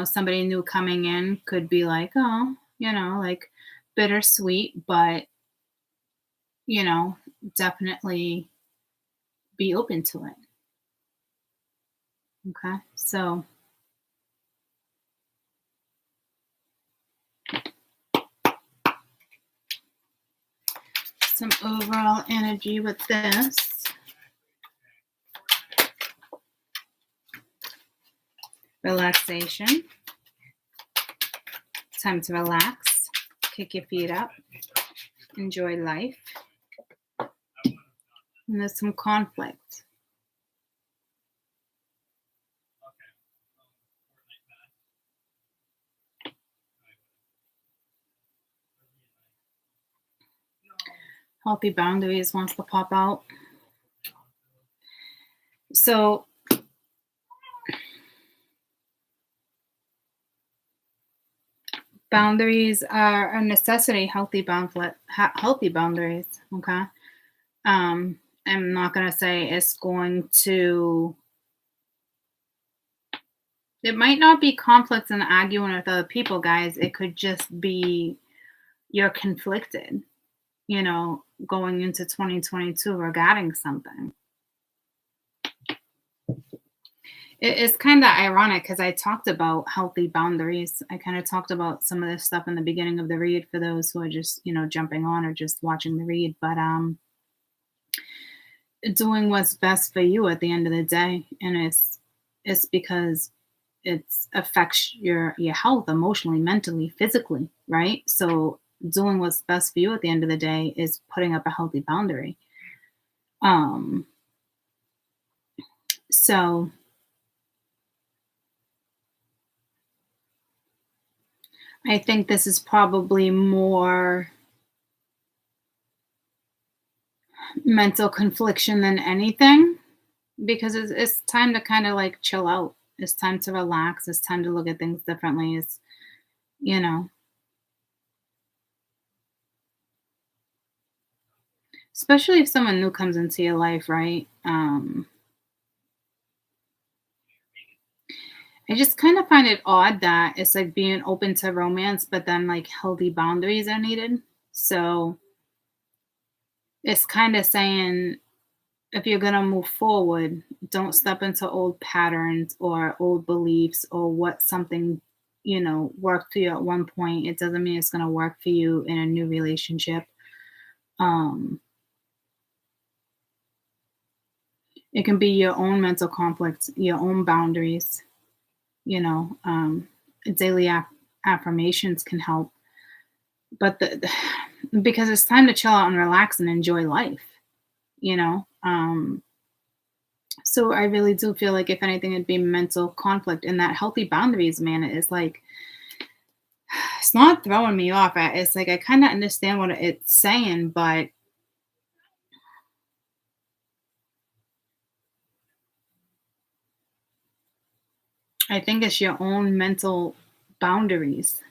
somebody new coming in could be like, oh, like bittersweet, but, definitely be open to it. Okay. So, some overall energy with this. Relaxation. Time to relax. Kick your feet up. Enjoy life. And there's some conflict. Healthy boundaries wants to pop out. So, boundaries are a necessity. Healthy boundaries. Okay. I'm not going to say it's going to. It might not be conflict and arguing with other people, guys. It could just be you're conflicted, going into 2022 regarding something. It's kind of ironic because I talked about healthy boundaries. I kind of talked about some of this stuff in the beginning of the read for those who are just, jumping on or just watching the read. But doing what's best for you at the end of the day, and it's because it affects your health emotionally, mentally, physically, right? So doing what's best for you at the end of the day is putting up a healthy boundary. So I think this is probably more mental confliction than anything, because it's time to kind of like chill out. It's time to relax. It's time to look at things differently. It's, especially if someone new comes into your life, right? I just kind of find it odd that it's like being open to romance, but then like healthy boundaries are needed. So it's kind of saying, if you're going to move forward, don't step into old patterns or old beliefs or what something, worked for you at one point. It doesn't mean it's going to work for you in a new relationship. It can be your own mental conflict, your own boundaries, daily affirmations can help. But because it's time to chill out and relax and enjoy life, So I really do feel like if anything, it'd be mental conflict, and that healthy boundaries, man, is like it's not throwing me off. It's like I kind of understand what it's saying, but I think it's your own mental boundaries.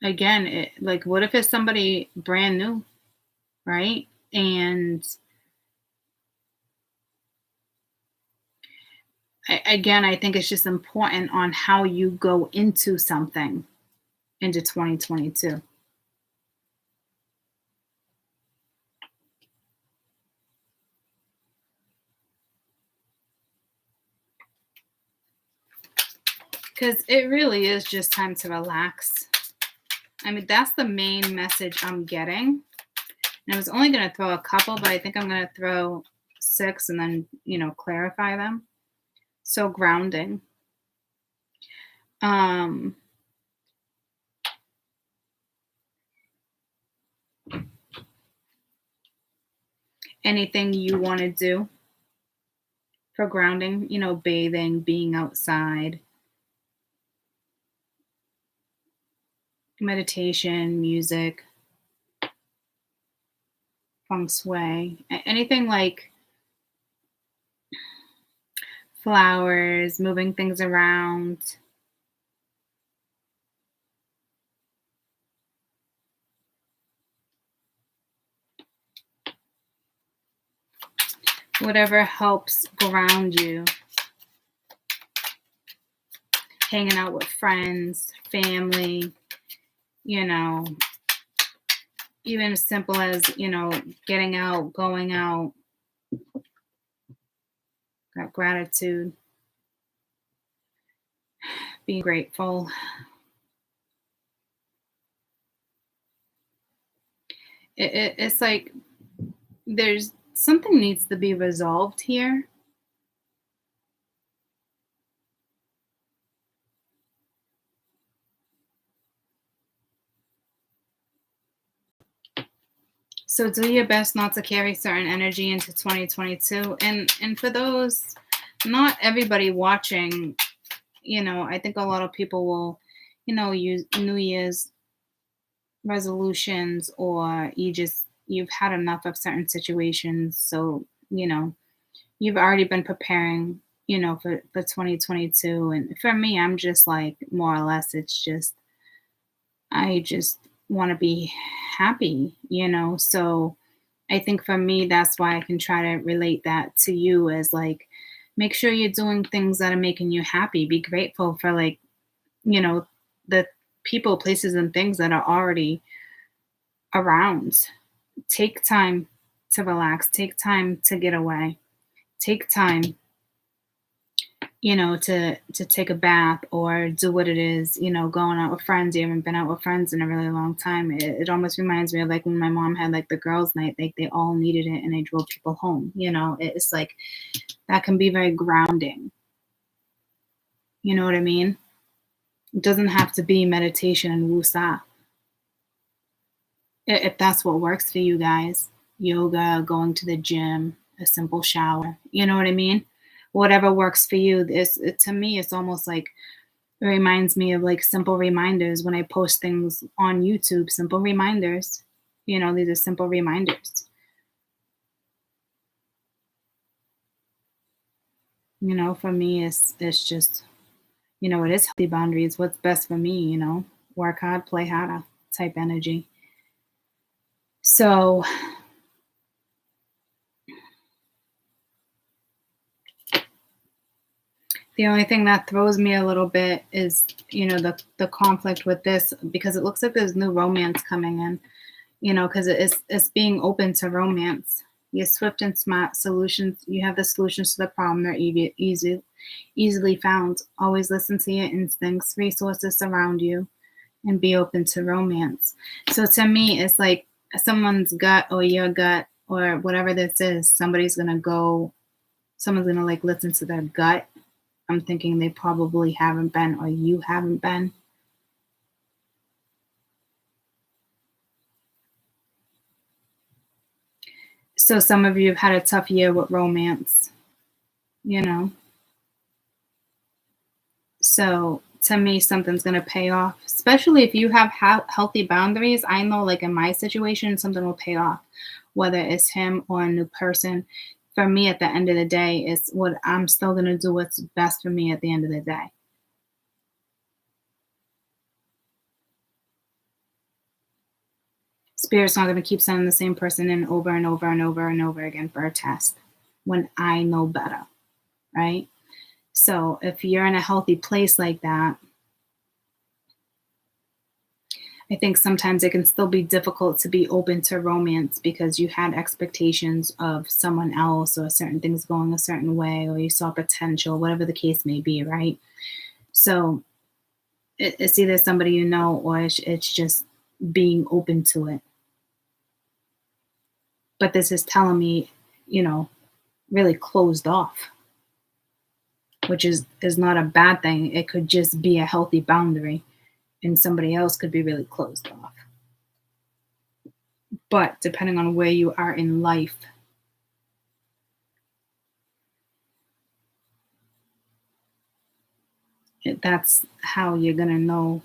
Again, like, what if it's somebody brand new, right? And again, I think it's just important on how you go into something into 2022. Because it really is just time to relax. I mean, that's the main message I'm getting. And I was only going to throw a couple, but I think I'm going to throw 6 and then, clarify them. So grounding. Um, Anything you want to do for grounding, bathing, being outside, meditation, music, feng shui, anything like flowers, moving things around. Whatever helps ground you. Hanging out with friends, family, even as simple as, getting out, going out, got gratitude, being grateful. It's like there's something needs to be resolved here. So do your best not to carry certain energy into 2022. And for those, not everybody watching, I think a lot of people will, use New Year's resolutions, or you've had enough of certain situations. So, you've already been preparing, for 2022. And for me, I'm just like more or less it's just I just want to be happy, So I think for me, that's why I can try to relate that to you as like, make sure you're doing things that are making you happy. Be grateful for like, the people, places, and things that are already around. Take time to relax, take time to get away, take time to take a bath or do what it is, going out with friends. You haven't been out with friends in a really long time. It almost reminds me of like when my mom had like the girls' night, like they all needed it and they drove people home. It's like that can be very grounding. You know what I mean? It doesn't have to be meditation and wusa. If that's what works for you guys, yoga, going to the gym, a simple shower, you know what I mean? Whatever works for you. To me, it's almost like it reminds me of like simple reminders when I post things on YouTube, simple reminders. These are simple reminders. For me, it's just, it is healthy boundaries. What's best for me, work hard, play harder type energy. So the only thing that throws me a little bit is, the conflict with this, because it looks like there's new romance coming in, because it's being open to romance. You're swift and smart solutions. You have the solutions to the problem. They're easily found. Always listen to your instincts, resources surround you, and be open to romance. So to me, it's like someone's gut or your gut or whatever this is, someone's going to like listen to their gut. I'm thinking they probably haven't been, or you haven't been. So some of you have had a tough year with romance, you know. So to me, something's going to pay off, especially if you have healthy boundaries. I know, like in my situation, something will pay off, whether it's him or a new person. For me, at the end of the day, it's what I'm still going to do what's best for me at the end of the day. Spirit's not going to keep sending the same person in over and over and over and over again for a test when I know better, right? So if you're in a healthy place like that, I think sometimes it can still be difficult to be open to romance because you had expectations of someone else or certain things going a certain way, or you saw potential, whatever the case may be, right? So it's either somebody you know, or it's just being open to it. But this is telling me, really closed off, which is not a bad thing. It could just be a healthy boundary, and somebody else could be really closed off. But depending on where you are in life, that's how you're going to know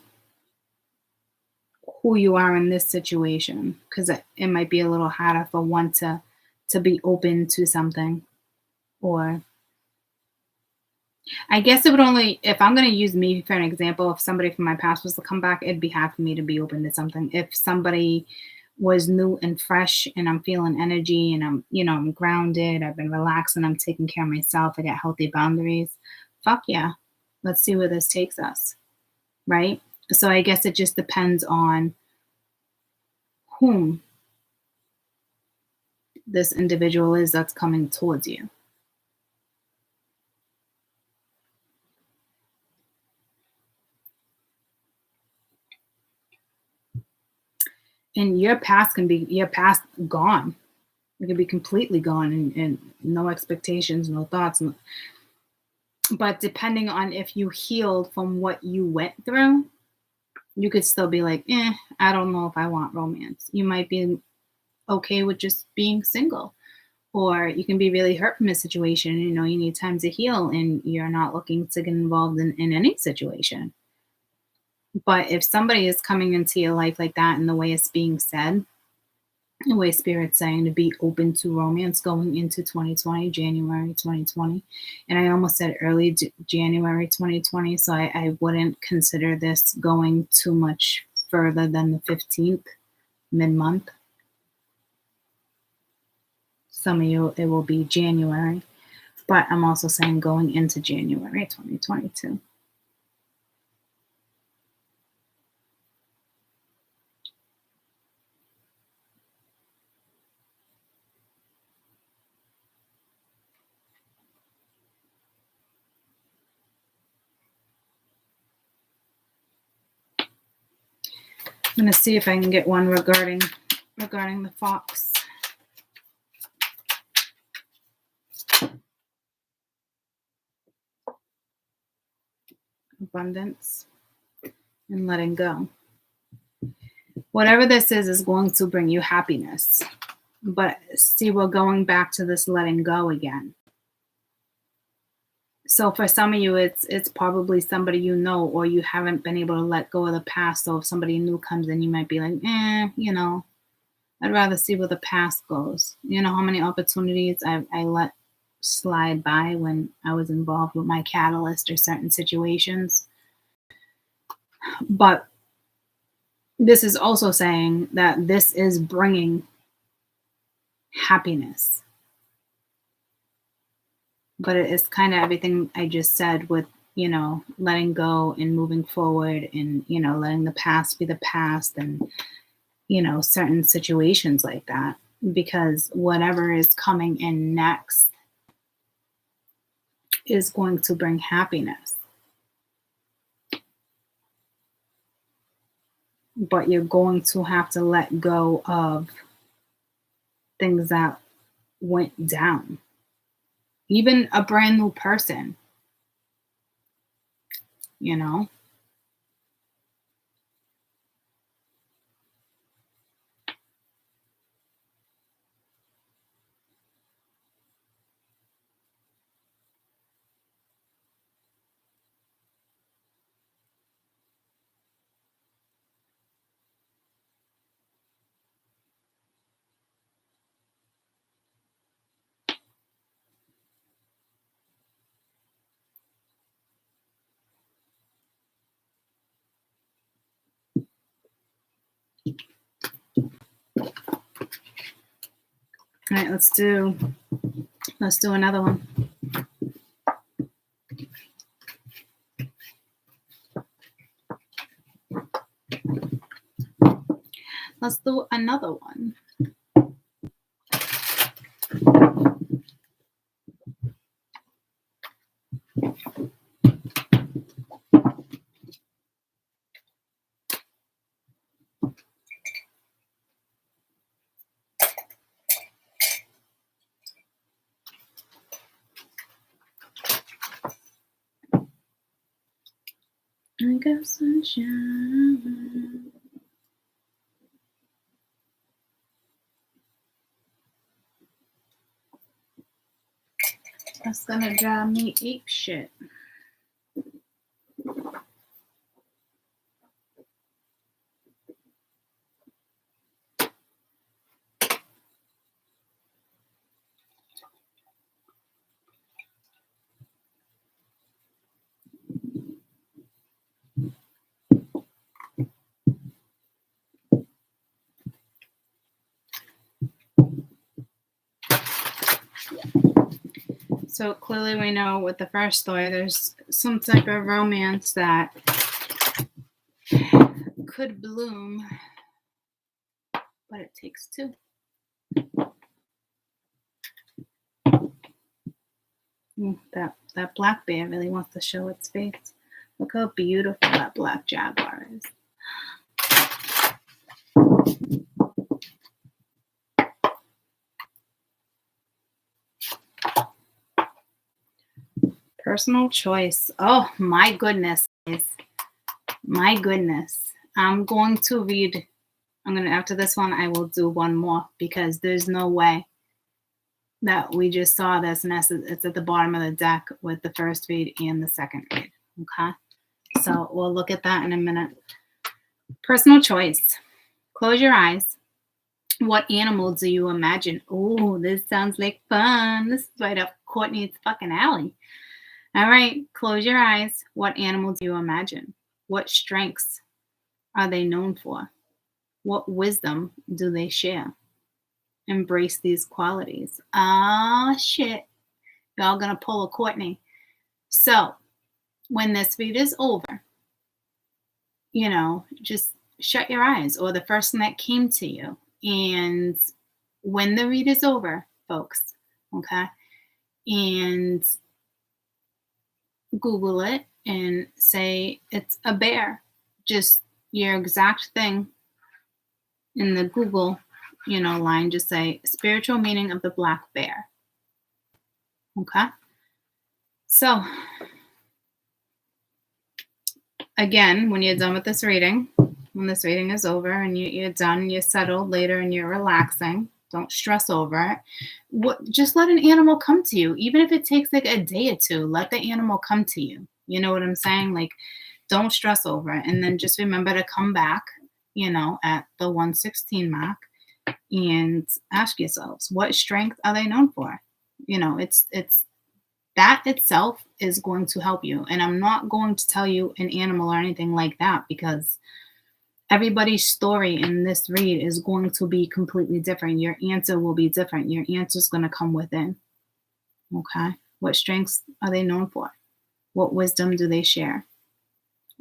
who you are in this situation, because it might be a little harder for one to be open to something. Or I guess it would only, if I'm going to use me for an example, if somebody from my past was to come back, it'd be hard for me to be open to something. If somebody was new and fresh and I'm feeling energy and I'm grounded, I've been relaxing, I'm taking care of myself, I got healthy boundaries, fuck yeah, let's see where this takes us, right? So I guess it just depends on whom this individual is that's coming towards you. And your past gone. It can be completely gone, and no expectations, no thoughts. But depending on if you healed from what you went through, you could still be like, I don't know if I want romance. You might be okay with just being single. Or you can be really hurt from a situation, you need time to heal and you're not looking to get involved in any situation. But if somebody is coming into your life like that, and the way it's being said, the way Spirit's saying to be open to romance going into 2020, January 2020. And I almost said early January 2020, so I wouldn't consider this going too much further than the 15th, mid-month. Some of you, it will be January, but I'm also saying going into January 2022. I'm going to see if I can get one regarding the fox. Abundance and letting go. Whatever this is going to bring you happiness. But see, we're going back to this letting go again. So for some of you, it's probably somebody you know, or you haven't been able to let go of the past. So if somebody new comes in, you might be like, I'd rather see where the past goes. You know how many opportunities I let slide by when I was involved with my catalyst or certain situations. But this is also saying that this is bringing happiness. But it's kind of everything I just said with, letting go and moving forward and, letting the past be the past and, certain situations like that. Because whatever is coming in next is going to bring happiness. But you're going to have to let go of things that went down. Even a brand new person, All right, let's do another one. Let's do another one. I got sunshine. That's gonna drive me ape shit. So clearly we know with the first story, there's some type of romance that could bloom, but it takes two. That black bear really wants to show its face. Look how beautiful that black jaguar is. Personal choice. Oh my goodness, guys. My goodness. I'm going to read. After this one, I will do one more because there's no way that we just saw this, and it's at the bottom of the deck with the first read and the second read. Okay, so we'll look at that in a minute. Personal choice. Close your eyes. What animal do you imagine? Oh, this sounds like fun. This is right up Courtney's fucking alley. All right, close your eyes. What animal do you imagine? What strengths are they known for? What wisdom do they share? Embrace these qualities. Ah, shit. Y'all gonna pull a Courtney. So, when this read is over, just shut your eyes, or the first thing that came to you. And when the read is over, folks, okay, and Google it and say it's a bear. Just your exact thing in the Google, line, just say spiritual meaning of the black bear. Okay. So again, when you're done with this reading, when this reading is over and you're done, you're settled later and you're relaxing, don't stress over it. Just let an animal come to you. Even if it takes like a day or two, let the animal come to you. You know what I'm saying? Like, don't stress over it. And then just remember to come back, at the 116 mark and ask yourselves, what strength are they known for? It's that itself is going to help you. And I'm not going to tell you an animal or anything like that because everybody's story in this read is going to be completely different. Your answer will be different. Your answer is going to come within. Okay. What strengths are they known for? What wisdom do they share?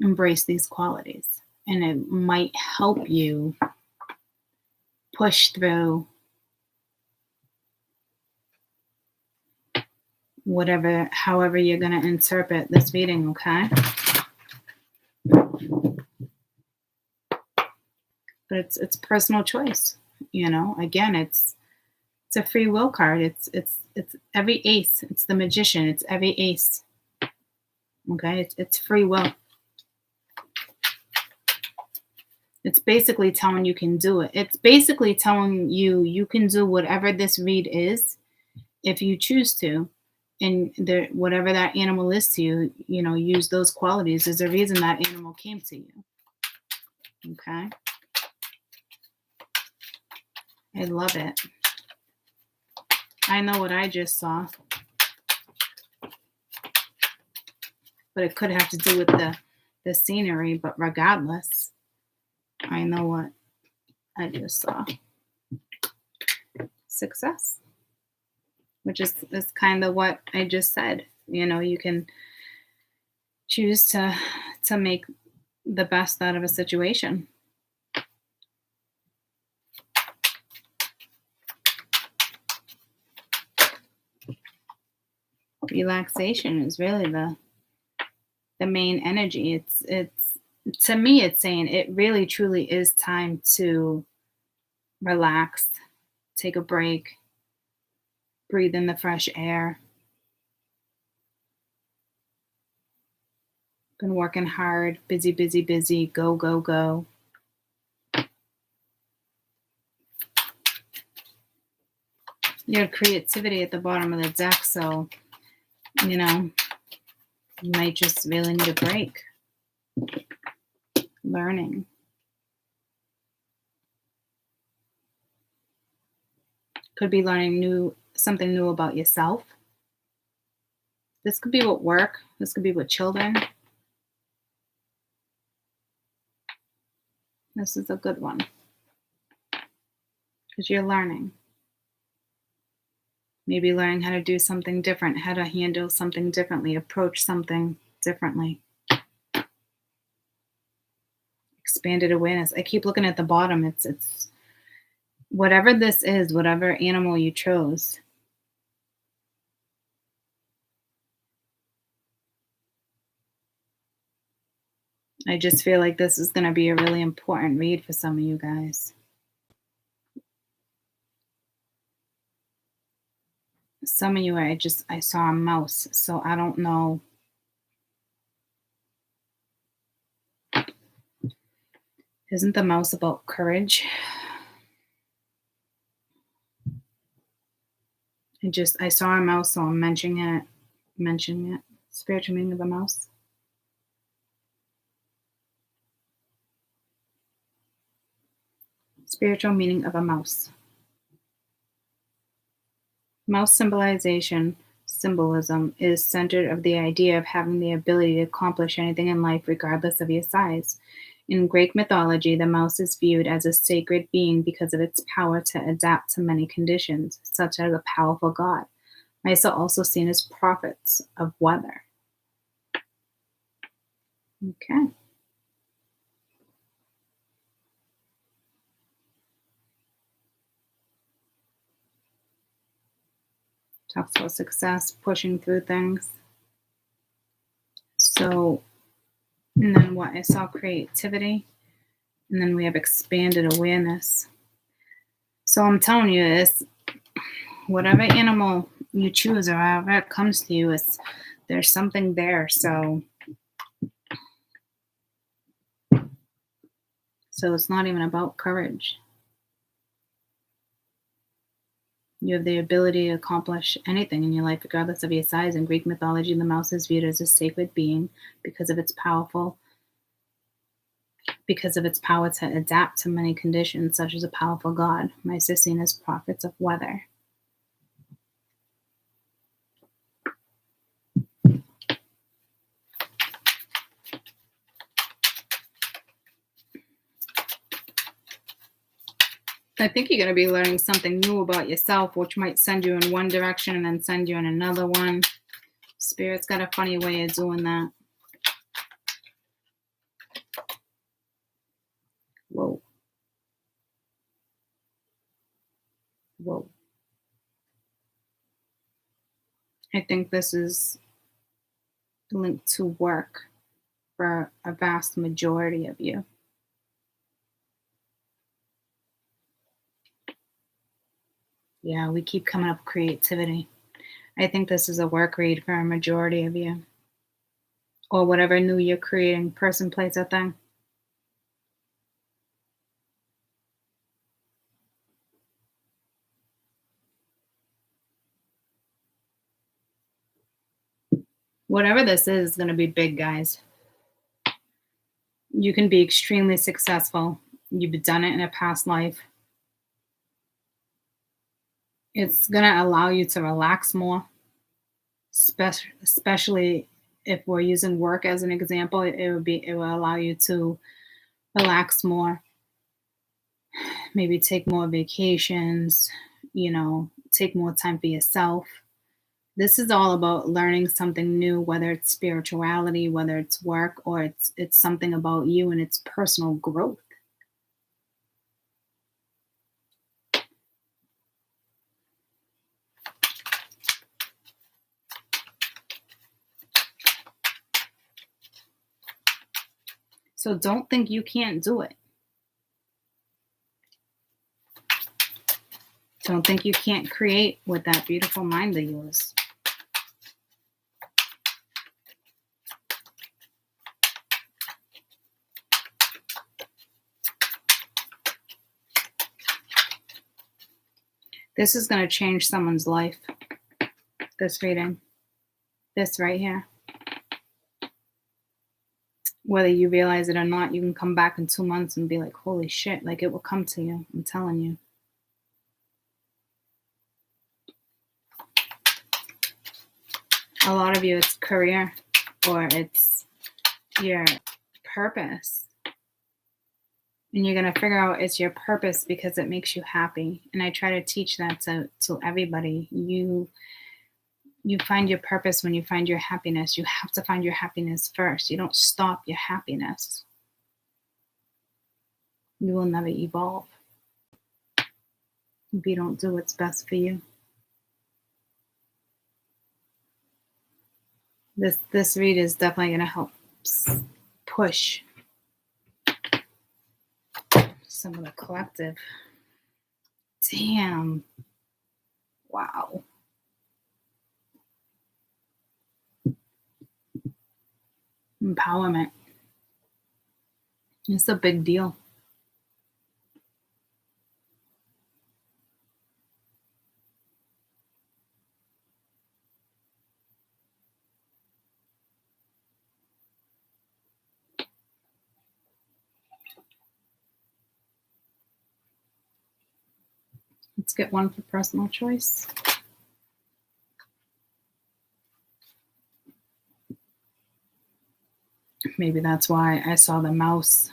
Embrace these qualities. And it might help you push through however you're going to interpret this reading, okay? But it's personal choice, Again, it's a free will card. It's every ace. It's the magician. It's every ace. Okay, it's free will. It's basically telling you can do it. It's basically telling you can do whatever this read is if you choose to. And whatever that animal is to you, use those qualities. There's a reason that animal came to you. Okay. I love it. I know what I just saw. But it could have to do with the scenery, but regardless, I know what I just saw. success, which is kind of what I just said. You can choose to make the best out of a situation. Relaxation is really the main energy. It's to me, it's saying it really truly is time to relax, take a break, breathe in the fresh air. Been working hard, busy, busy, busy, go, go, go. You have creativity at the bottom of the deck, so, you might just really need a break. Learning. Could be learning something new about yourself. This could be with work. This could be with children. This is a good one. Because you're learning. Maybe learning how to do something different, how to handle something differently, approach something differently. Expanded awareness. I keep looking at the bottom. It's whatever this is, whatever animal you chose. I just feel like this is going to be a really important read for some of you guys. Some of you, I saw a mouse, so I don't know. Isn't the mouse about courage? I saw a mouse, so I'm mentioning it. Spiritual meaning of a mouse. Spiritual meaning of a mouse. Mouse symbolism is centered of the idea of having the ability to accomplish anything in life regardless of your size. In Greek mythology, the mouse is viewed as a sacred being because of its power to adapt to many conditions, such as a powerful god. Mice are also seen as prophets of weather. Okay. Talks about success, pushing through things. So, and then what? I saw creativity. And then we have expanded awareness. So I'm telling you this, whatever animal you choose or however it comes to you, there's something there. So it's not even about courage. You have the ability to accomplish anything in your life, regardless of your size. In Greek mythology, the mouse is viewed as a sacred being because of its power to adapt to many conditions, such as a powerful god. Mice are seen as prophets of weather. I think you're going to be learning something new about yourself, which might send you in one direction and then send you in another one. Spirit's got a funny way of doing that. Whoa. I think this is linked to work for a vast majority of you. Yeah, we keep coming up with creativity. I think this is a work read for a majority of you. Or whatever new you're creating, person, place, or thing. Whatever this is going to be big, guys. You can be extremely successful. You've done it in a past life. It's going to allow you to relax more, especially if we're using work as an example. It will allow you to relax more, maybe take more vacations, take more time for yourself. This is all about learning something new, whether it's spirituality, whether it's work, or it's something about you and it's personal growth. So don't think you can't do it. Don't think you can't create with that beautiful mind of yours. This is going to change someone's life. This reading. This right here. Whether you realize it or not, you can come back in 2 months and be like, holy shit, like it will come to you. I'm telling you. A lot of you, it's career or it's your purpose. And you're going to figure out it's your purpose because it makes you happy. And I try to teach that to everybody. You find your purpose when you find your happiness. You have to find your happiness first. You don't stop your happiness. You will never evolve if you don't do what's best for you. This read is definitely going to help push some of the collective. Damn. Wow. Empowerment. It's a big deal. Let's get one for personal choice. Maybe that's why I saw the mouse.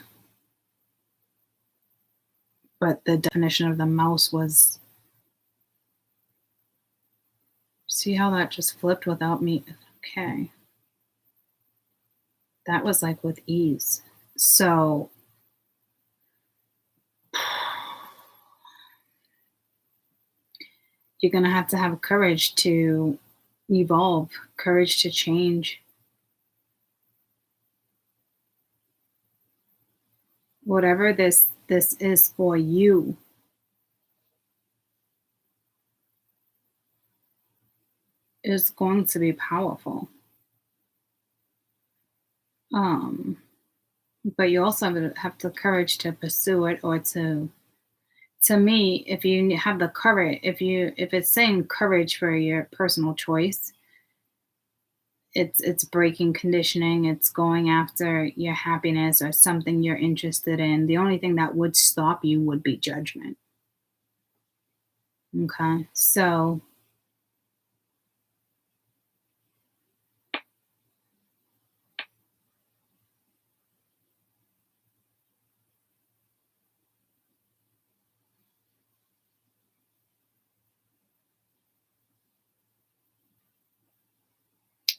But the definition of the mouse was... See how that just flipped without me? Okay. That was like with ease. So... you're going to have courage to evolve, courage to change. Whatever this is for you, is going to be powerful. But you also have the courage to pursue it, or to me, if you have the courage, if it's saying courage for your personal choice, it's breaking conditioning, it's going after your happiness or something you're interested in. The only thing that would stop you would be judgment. Okay, so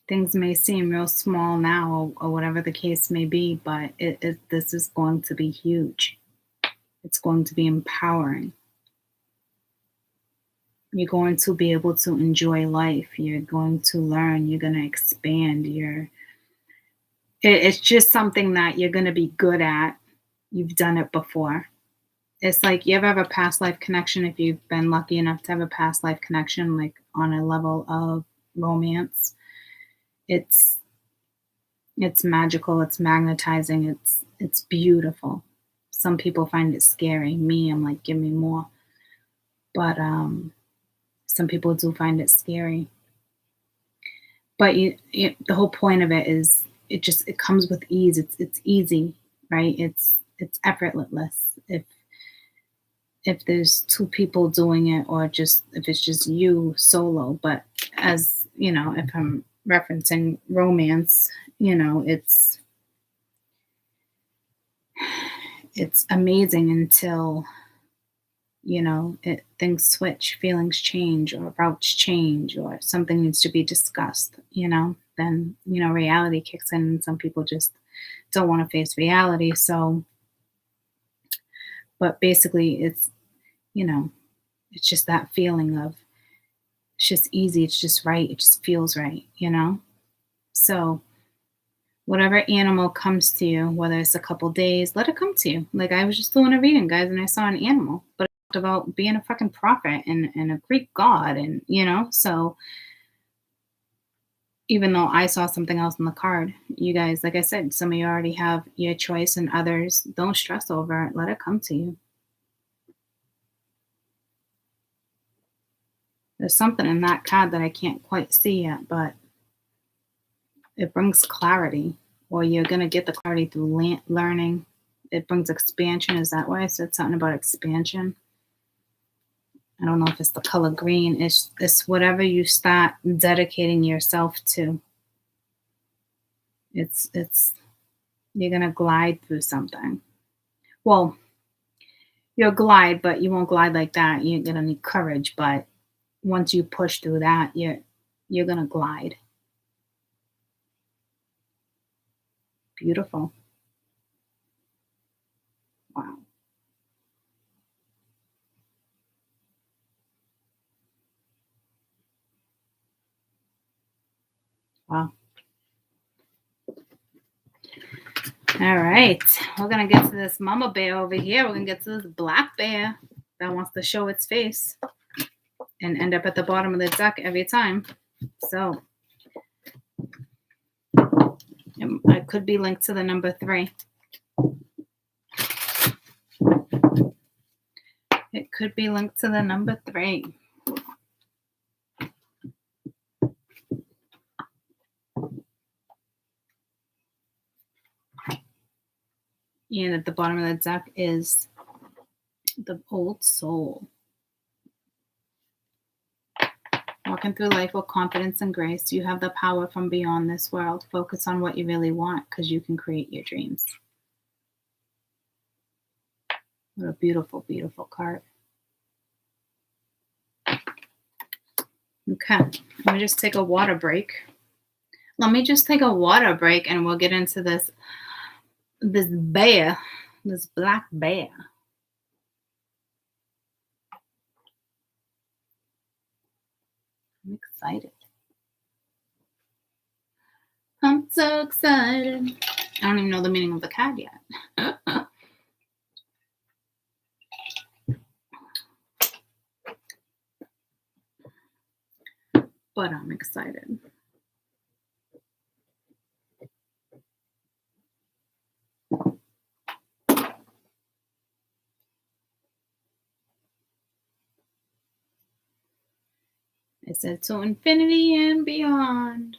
things may seem real small now, or whatever the case may be, but this is going to be huge. It's going to be empowering. You're going to be able to enjoy life. You're going to learn. You're going to expand. It's just something that you're going to be good at. You've done it before. It's like you ever have a past life connection, if you've been lucky enough to have a past life connection, like on a level of romance. It's magical, it's magnetizing, it's beautiful. Some people find it scary. Me, I'm like, give me more. But some people do find it scary. But the whole point of it is it comes with ease. It's easy, right? It's effortless. If there's two people doing it, or just if it's just you solo. But as you know, if I'm referencing romance, it's amazing until things switch, feelings change, or routes change, or something needs to be discussed, then, reality kicks in and some people just don't want to face reality. So, but basically you know, it's just that feeling of it's just easy, it's just right, it just feels right. So, whatever animal comes to you, whether it's a couple days, let it come to you. Like I was just doing a reading, guys, and I saw an animal, but it talked about being a fucking prophet and a Greek god, and so even though I saw something else in the card, you guys, like I said, some of you already have your choice, and others don't stress over it. Let it come to you. There's something in that card that I can't quite see yet, but it brings clarity, or you're going to get the clarity through learning. It brings expansion. Is that why I said something about expansion? I don't know if it's the color green. It's whatever you start dedicating yourself to. It's you're going to glide through something. Well, you'll glide, but you won't glide like that. You're going to need courage, but once you push through that, you're going to glide. Beautiful. Wow. Wow. All right. We're going to get to this mama bear over here. We're going to get to this black bear that wants to show its face and end up at the bottom of the deck every time. So it could be linked to the number 3. It could be linked to the number 3. And at the bottom of the deck is the old soul. Walking through life with confidence and grace, you have the power from beyond this world. Focus on what you really want because you can create your dreams. What a beautiful, beautiful card. Okay, let me just take a water break. And we'll get into this bear, this black bear. I'm excited. I'm so excited. I don't even know the meaning of the card yet. But I'm excited. I said to infinity and beyond.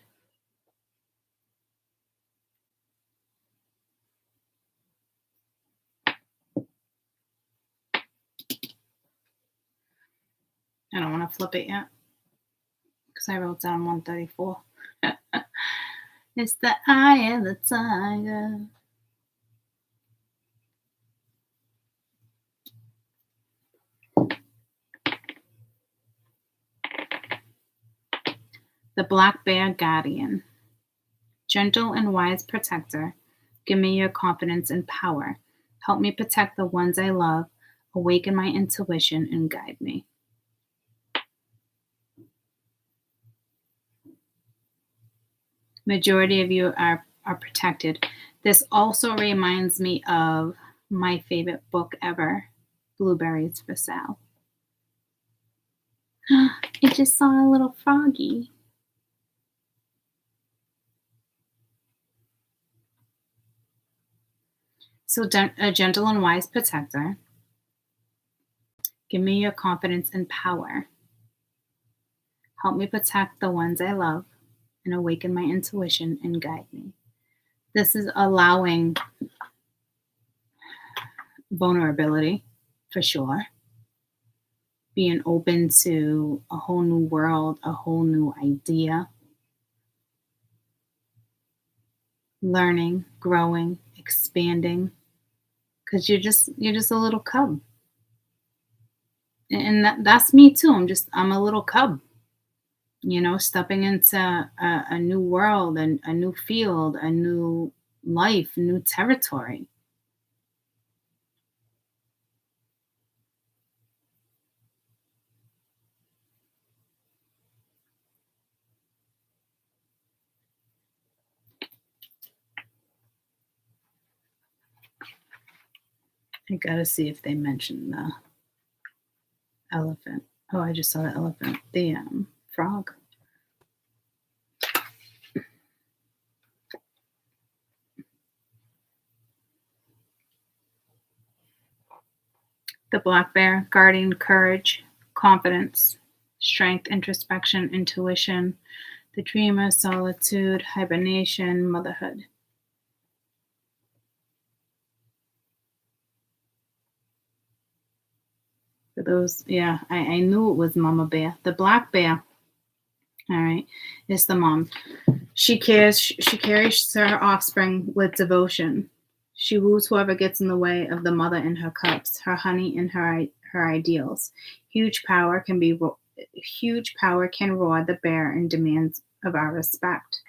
I don't want to flip it yet because I wrote down 134. It's the eye of the tiger. The black bear guardian. Gentle and wise protector, give me your confidence and power. Help me protect the ones I love. Awaken my intuition and guide me. Majority of you are protected. This also reminds me of my favorite book ever, Blueberries for Sale. It just saw a little froggy. So a gentle and wise protector. Give me your confidence and power. Help me protect the ones I love and awaken my intuition and guide me. This is allowing vulnerability, for sure. Being open to a whole new world, a whole new idea. Learning, growing, expanding. Because you're just a little cub. And that's me too. I'm a little cub, stepping into a new world and a new field, a new life, new territory. I gotta see if they mention the elephant. Oh, I just saw the elephant. The frog. The black bear, guarding courage, confidence, strength, introspection, intuition. The dreamer, solitude, hibernation, motherhood. For those, yeah, I knew it was Mama Bear. The black bear, all right, is the mom. She carries her offspring with devotion. She woos whoever gets in the way of the mother in her cups, her honey and her ideals. Huge power can roar the bear and demands of our respect.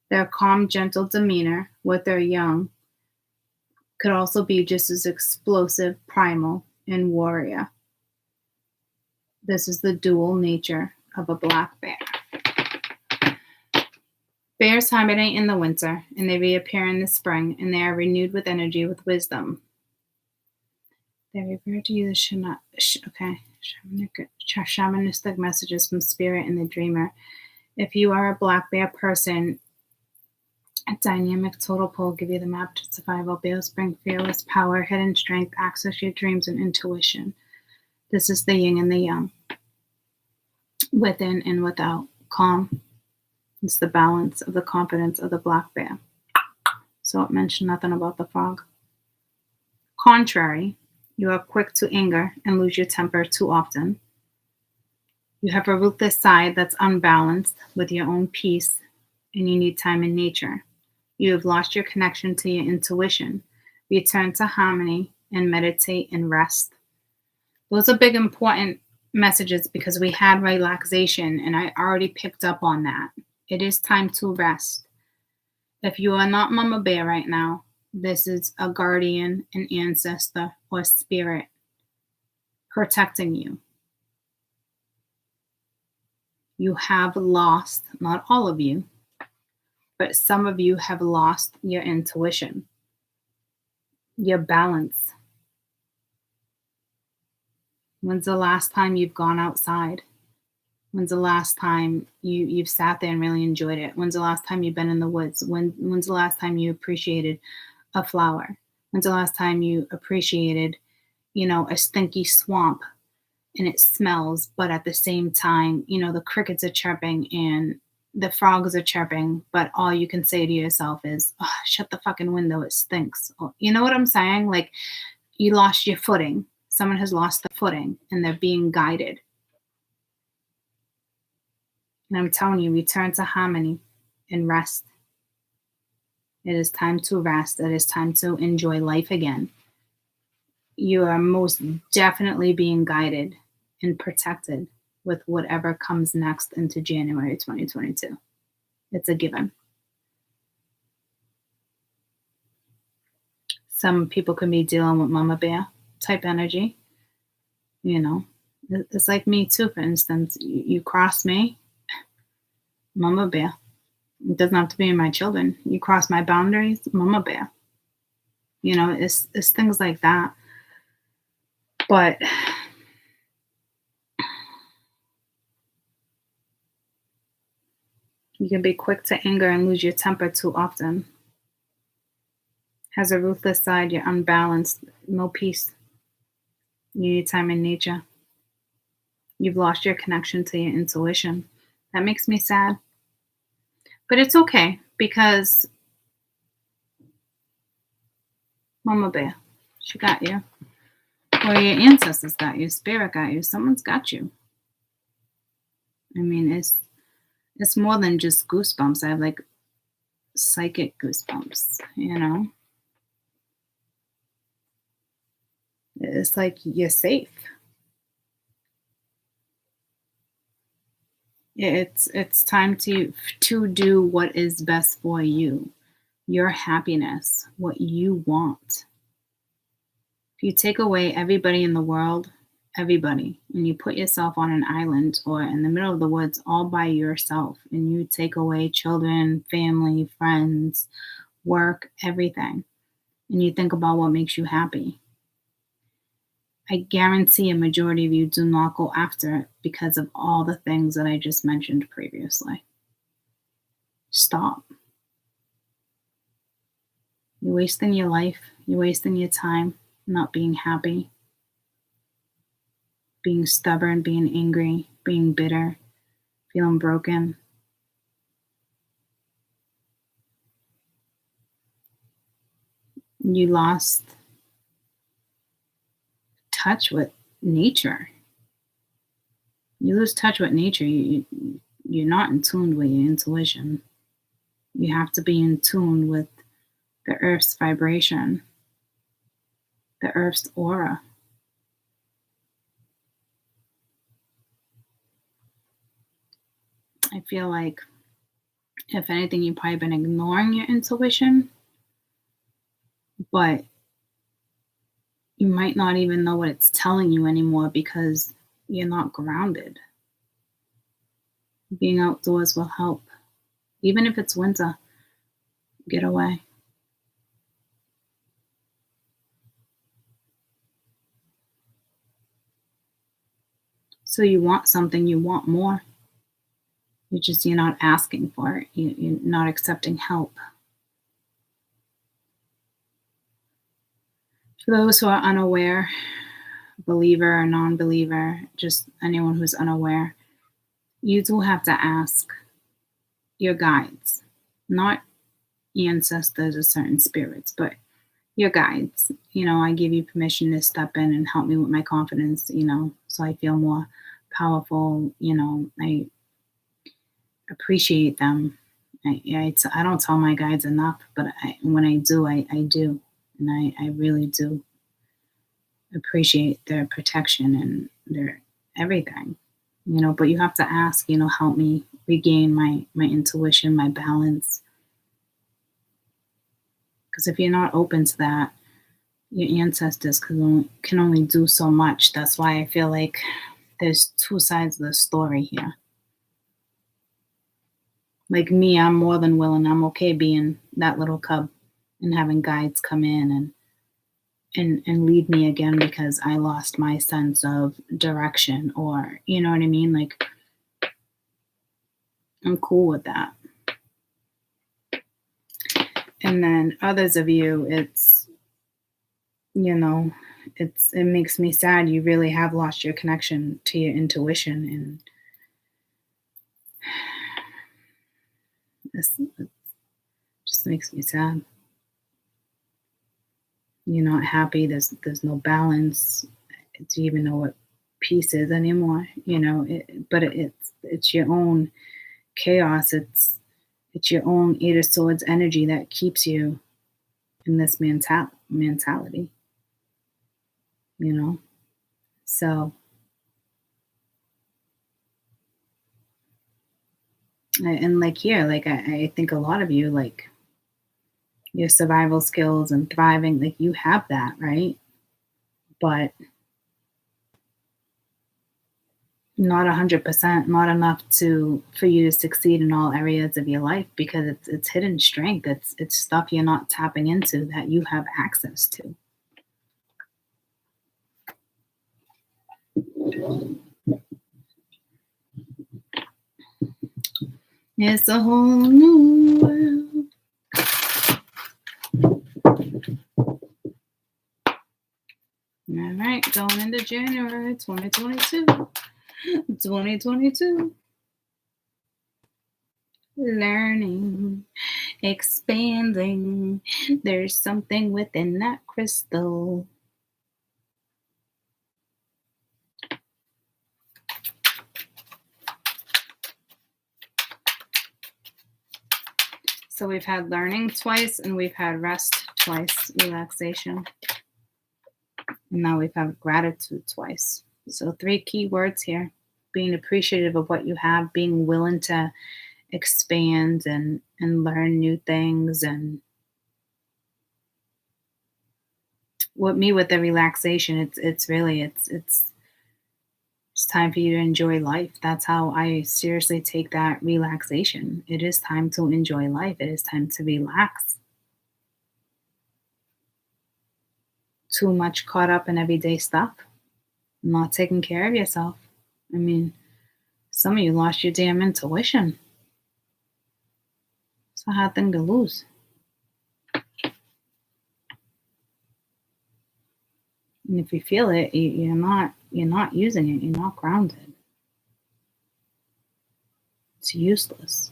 Their calm, gentle demeanor with their young could also be just as explosive, primal, and warrior. This is the dual nature of a black bear. Bears hibernate in the winter, and they reappear in the spring, and they are renewed with energy, with wisdom. They revert to use shamanistic messages from spirit and the dreamer. If you are a black bear person, a dynamic total pole give you the map to survival. Bears bring fearless power, hidden strength, access your dreams, and intuition. This is the yin and the yang, within and without, calm. It's the balance of the confidence of the black bear. So it mentioned nothing about the frog. Contrary, you are quick to anger and lose your temper too often. You have a ruthless side that's unbalanced with your own peace, and you need time in nature. You have lost your connection to your intuition. Return to harmony and meditate and rest. Those are big, important messages because we had relaxation, and I already picked up on that. It is time to rest. If you are not Mama Bear right now, this is a guardian, an ancestor, or spirit protecting you. You have lost, not all of you, but some of you have lost your intuition, your balance. When's the last time you've gone outside? When's the last time you've sat there and really enjoyed it? When's the last time you've been in the woods? When's the last time you appreciated a flower? When's the last time you appreciated, a stinky swamp and it smells, but at the same time, the crickets are chirping and the frogs are chirping, but all you can say to yourself is, oh, shut the fucking window, it stinks. You know what I'm saying? Like, you lost your footing. Someone has lost the footing and they're being guided. And I'm telling you, return to harmony and rest. It is time to rest. It is time to enjoy life again. You are most definitely being guided and protected with whatever comes next into January 2022. It's a given. Some people can be dealing with Mama Bear type energy. It's like me too, for instance. You cross me, Mama Bear. It doesn't have to be my children. You cross my boundaries, Mama Bear. It's things like that. But you can be quick to anger and lose your temper too often. Has a ruthless side, you're unbalanced, no peace. You need time in nature. You've lost your connection to your intuition. That makes me sad. But it's okay because Mama Bear, she got you. Or your ancestors got you. Spirit got you. Someone's got you. I mean, it's more than just goosebumps. I have like psychic goosebumps, It's like you're safe. It's time to do what is best for you, your happiness, what you want. If you take away everybody in the world, everybody, and you put yourself on an island or in the middle of the woods all by yourself, and you take away children, family, friends, work, everything, and you think about what makes you happy, I guarantee a majority of you do not go after it because of all the things that I just mentioned previously. Stop. You're wasting your life. You're wasting your time not being happy, being stubborn, being angry, being bitter, feeling broken. You lost touch with nature. You lose touch with nature. You're not in tune with your intuition. You have to be in tune with the earth's vibration, the earth's aura. I feel like, if anything, you've probably been ignoring your intuition, but you might not even know what it's telling you anymore because you're not grounded. Being outdoors will help. Even if it's winter, get away. So you want something, you want more. You're not asking for it. You're not accepting help. For those who are unaware, believer or non-believer, just anyone who's unaware, you do have to ask your guides, not ancestors or certain spirits, but your guides. I give you permission to step in and help me with my confidence, so I feel more powerful. I appreciate them. I don't tell my guides enough, but when I do, I do. And I really do appreciate their protection and their everything. But you have to ask, help me regain my intuition, my balance. Because if you're not open to that, your ancestors can only do so much. That's why I feel like there's two sides of the story here. Like me, I'm more than willing. I'm okay being that little cub and having guides come in and lead me again because I lost my sense of direction, or you know what I mean? Like, I'm cool with that. And then others of you, it makes me sad. You really have lost your connection to your intuition, and it just makes me sad. You're not happy. There's no balance. Do you even know what peace is anymore? But it's your own chaos. It's your own Eight of Swords energy that keeps you in this mentality. So and like here, like I think a lot of you, like, your survival skills and thriving, like, you have that, right? But not 100%, not enough for you to succeed in all areas of your life, because it's hidden strength. It's stuff you're not tapping into that you have access to. It's a whole new world. All right, going into January 2022. 2022. Learning, expanding. There's something within that crystal. So we've had learning twice, and we've had rest twice, relaxation. And now we've had gratitude twice. So 3 key words here. being appreciative of what you have, being willing to expand and learn new things. And with the relaxation, it's really it's time for you to enjoy life. That's how I seriously take that relaxation. It is time to enjoy life. It is time to relax. Too much caught up in everyday stuff, not taking care of yourself. I mean, some of you lost your damn intuition. It's a hard thing to lose. And if you feel it, you're not using it. You're not grounded. It's useless.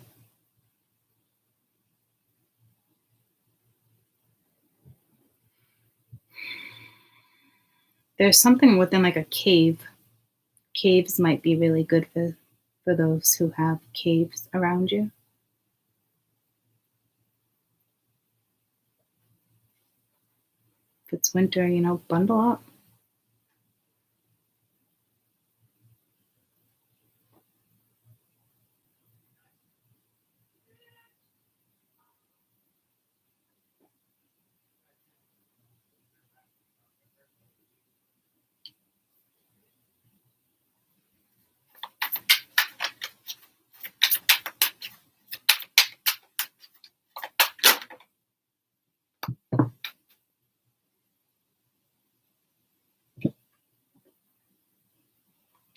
There's something within like a cave. Caves might be really good for those who have caves around you. If it's winter, bundle up.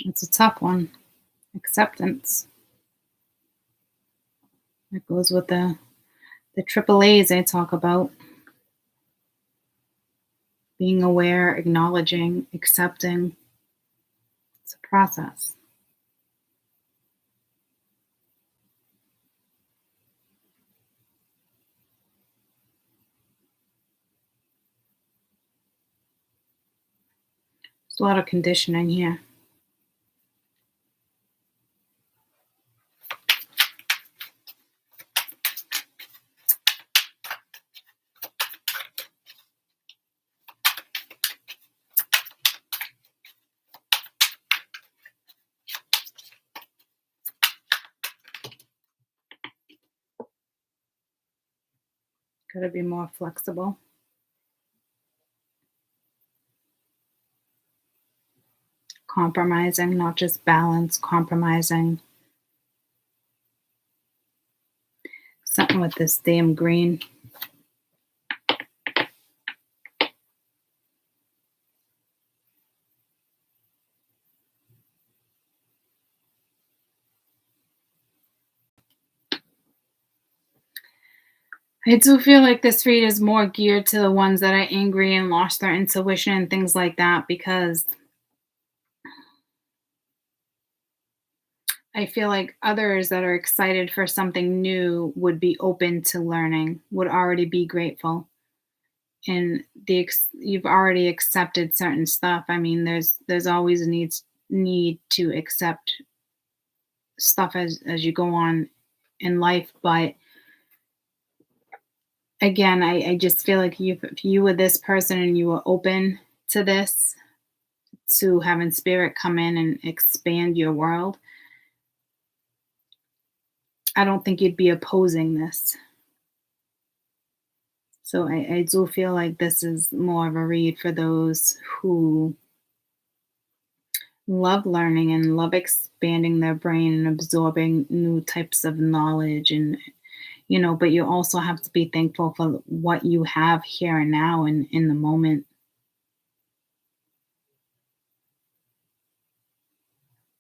It's a tough one. Acceptance. That goes with the triple A's I talk about. Being aware, acknowledging, accepting. It's a process. There's a lot of conditioning here. Got to be more flexible. Compromising, not just balance, compromising. Something with this damn green. I do feel like this read is more geared to the ones that are angry and lost their intuition and things like that, because I feel like others that are excited for something new would be open to learning, would already be grateful. And you've already accepted certain stuff. I mean, there's always a need to accept stuff as you go on in life, but again, I just feel like if you were this person and you were open to this, to having spirit come in and expand your world, I don't think you'd be opposing this. So I do feel like this is more of a read for those who love learning and love expanding their brain and absorbing new types of knowledge. And but you also have to be thankful for what you have here and now and in the moment.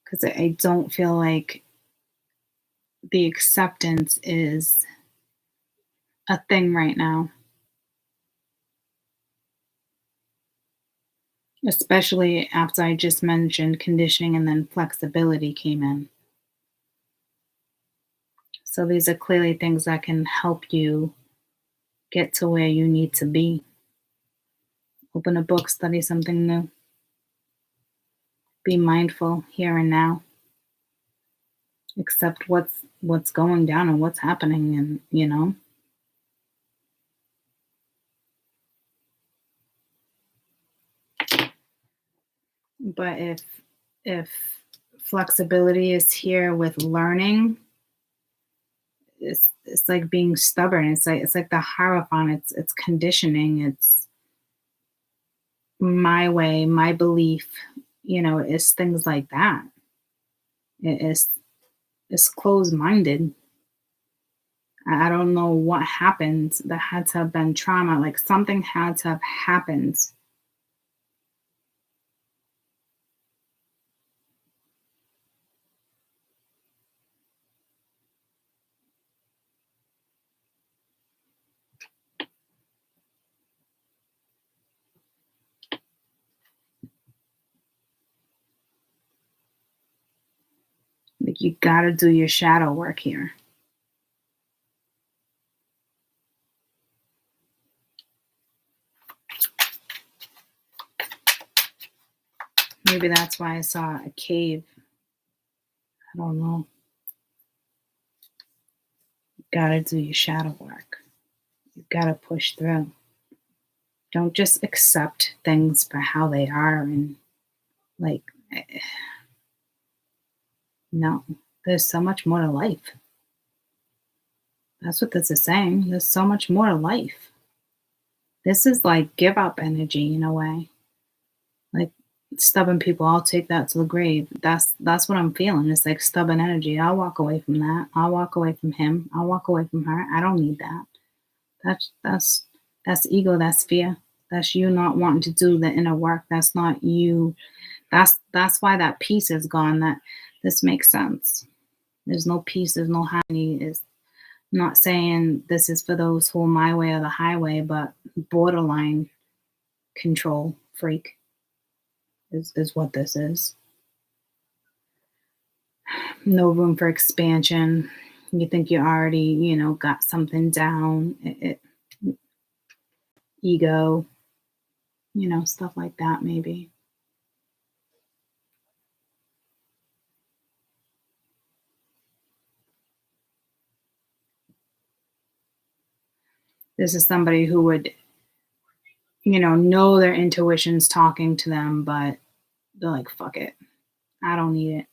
Because I don't feel like the acceptance is a thing right now, especially after I just mentioned conditioning and then flexibility came in. So these are clearly things that can help you get to where you need to be. Open a book, study something new. Be mindful here and now. Accept what's going down and what's happening, and But if Flexibility is here with learning. It's like being stubborn. It's like the Hierophant. It's conditioning. It's my way, my belief. It's things like that. It's closed-minded. I don't know what happened. That had to have been trauma. Like something had to have happened. Like you gotta do your shadow work here. Maybe that's why I saw a cave. I don't know. You gotta do your shadow work. You gotta push through. Don't just accept things for how they are and like, no, there's so much more to life. That's what this is saying. There's so much more to life. This is like give up energy in a way. Like stubborn people, I'll take that to the grave. That's what I'm feeling. It's like stubborn energy. I'll walk away from that. I'll walk away from him. I'll walk away from her. I don't need that. That's ego. That's fear. That's you not wanting to do the inner work. That's not you. That's why that peace is gone. That this makes sense. There's no peace. There's no harmony. It's not saying this is for those who are my way or the highway, but borderline control freak is what this is. No room for expansion. You think you already, got something down. Ego, stuff like that maybe. This is somebody who would, know their intuition's talking to them, but they're like, fuck it. I don't need it.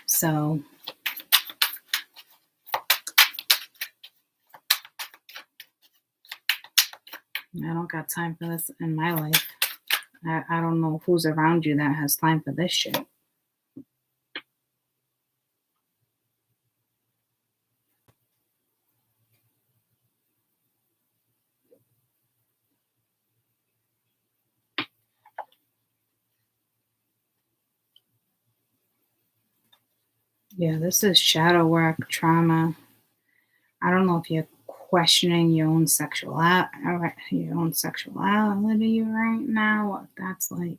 So I don't got time for this in my life. I don't know who's around you that has time for this shit. Yeah, this is shadow work, trauma. I don't know if you're questioning your own sexuality right now. What that's like.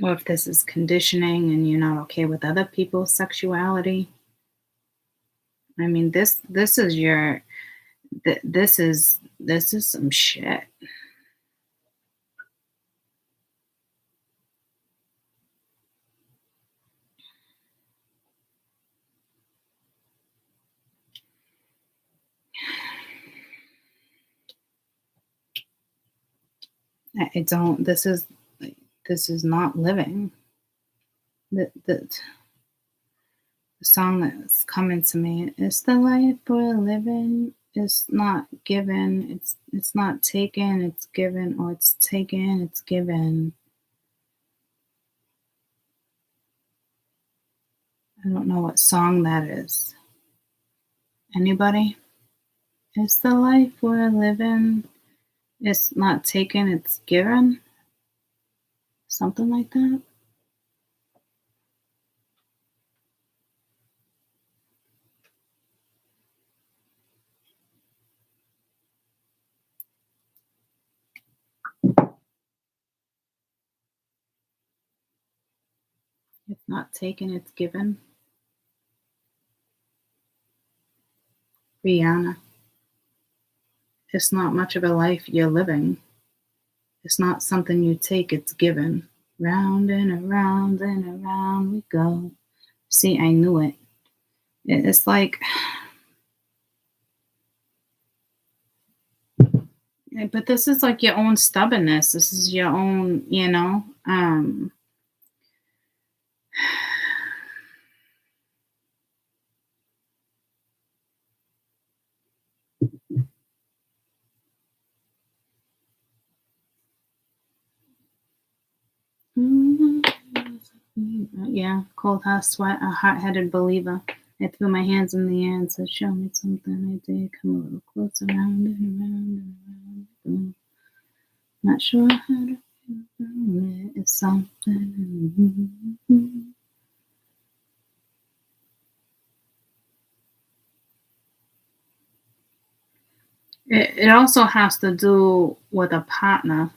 Or if this is conditioning and you're not okay with other people's sexuality. I mean, this is your this is some shit. I don't. This is not living. The song that's coming to me is the life we're living. It's not given. It's not taken. It's given, or it's taken. It's given. I don't know what song that is. Anybody? It's the life we're living. It's not taken. It's given. Something like that. It's not taken, it's given. Rihanna. It's not much of a life you're living. It's not something you take, it's given. Round and around we go. See, I knew it. It's like But this is like your own stubbornness. This is your own, yeah, cold heart sweat, a hot-headed believer. I threw my hands in the air and said, show me something. I did come a little closer, round and round and round. Not sure how to feel it. It's something. It also has to do with a partner.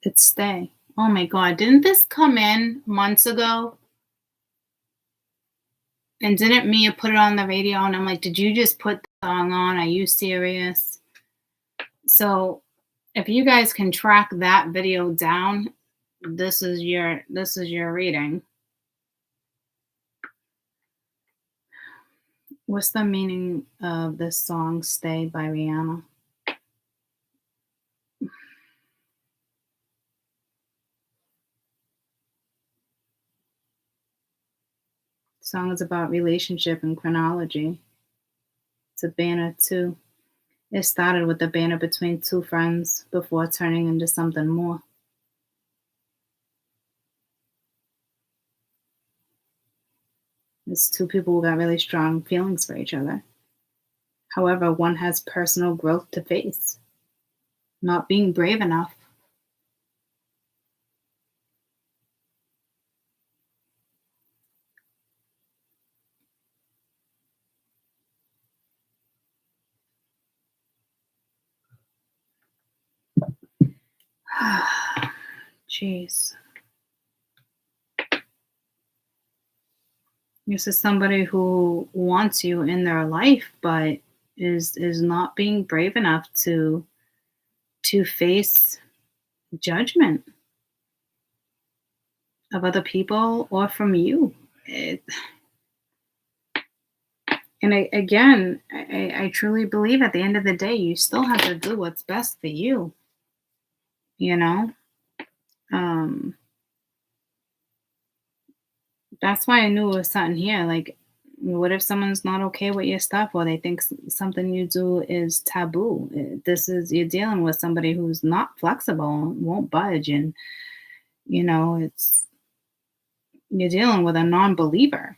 It's stay. Oh my God. Didn't this come in months ago? And didn't Mia put it on the radio? And I'm like, did you just put the song on? Are you serious? So if you guys can track that video down, this is your reading. What's the meaning of this song Stay by Rihanna? The song is about relationship and chronology. It's a banner too. It started with a banner between two friends before turning into something more. It's two people who got really strong feelings for each other. However, one has personal growth to face, not being brave enough. Jeez. This is somebody who wants you in their life, but is not being brave enough to face judgment of other people or from you. Again, I truly believe at the end of the day, you still have to do what's best for you. You know, that's why I knew it was something here. Like, what if someone's not okay with your stuff, or they think something you do is taboo? You're dealing with somebody who's not flexible, won't budge, and you're dealing with a non-believer.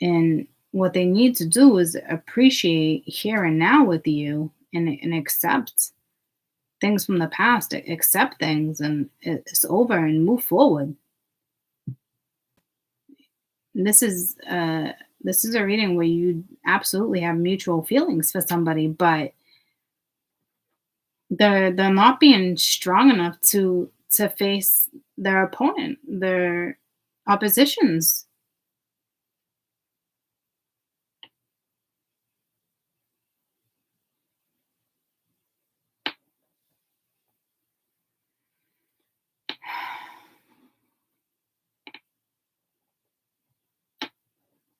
And what they need to do is appreciate here and now with you, and accept things from the past, accept things, and it's over, and move forward. This is a reading where you absolutely have mutual feelings for somebody, but they're not being strong enough to face their opponent, their oppositions.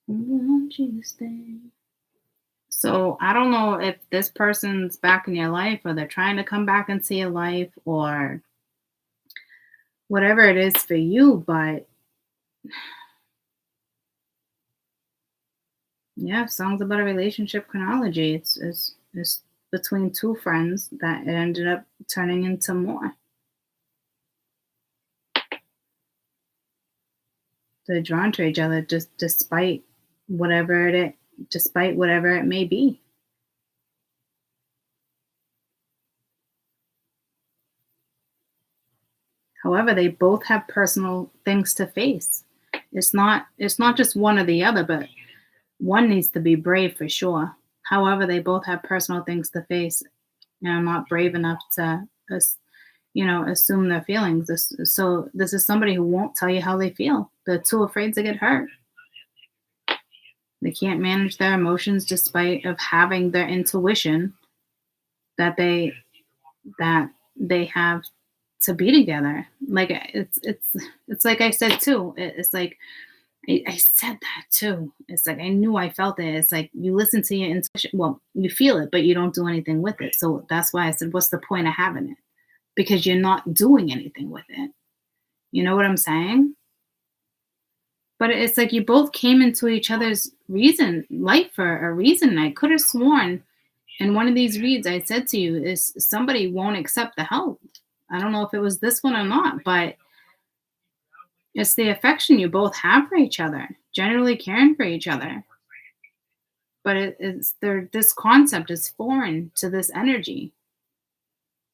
Won't you stay? So I don't know if this person's back in your life, or they're trying to come back into your life, or whatever it is for you, but yeah, songs about a relationship chronology. It's between two friends that it ended up turning into more. They're drawn to each other just despite whatever it may be. However, they both have personal things to face. It's not just one or the other, but one needs to be brave for sure. However, they both have personal things to face, and I'm not brave enough to assume their feelings. So this is somebody who won't tell you how they feel. They're too afraid to get hurt. They can't manage their emotions despite of having their intuition that they have to be together. Like it's like I said too. It's like I said that too. It's like I knew I felt it. It's like you listen to your intuition. Well, you feel it, but you don't do anything with it. So that's why I said, what's the point of having it? Because you're not doing anything with it. You know what I'm saying? But it's like you both came into each other's life for a reason. I could have sworn in one of these reads I said to you is somebody won't accept the help. I don't know if it was this one or not, but it's the affection you both have for each other, generally caring for each other. But it's there. This concept is foreign to this energy,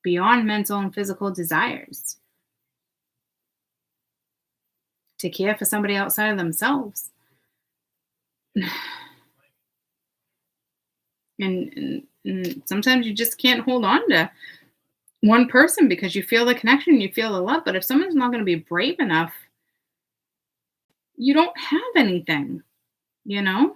beyond mental and physical desires, to care for somebody outside of themselves. And sometimes you just can't hold on to one person because you feel the connection, you feel the love. But if someone's not going to be brave enough, you don't have anything, you know?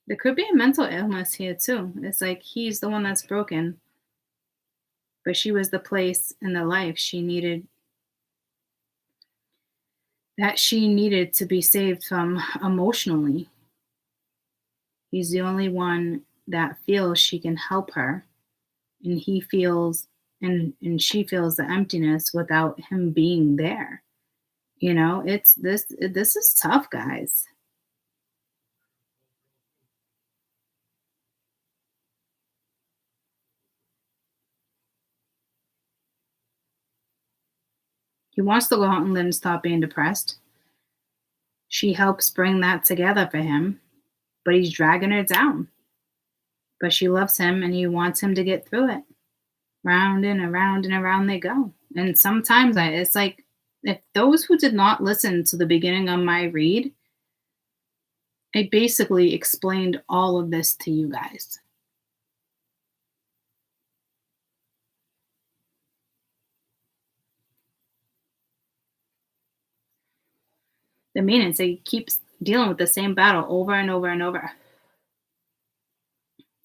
There could be a mental illness here too. It's like he's the one that's broken, but she was the place in the life she needed to be saved from emotionally. He's the only one that feels she can help her, and he feels and she feels the emptiness without him being there. You know, it's this is tough, guys. He wants to go out and then stop being depressed. She helps bring that together for him, but he's dragging her down. But she loves him and he wants him to get through it. Round and around they go. And sometimes it's like if those who did not listen to the beginning of my read, I basically explained all of this to you guys. The meaning is he keeps dealing with the same battle over and over and over.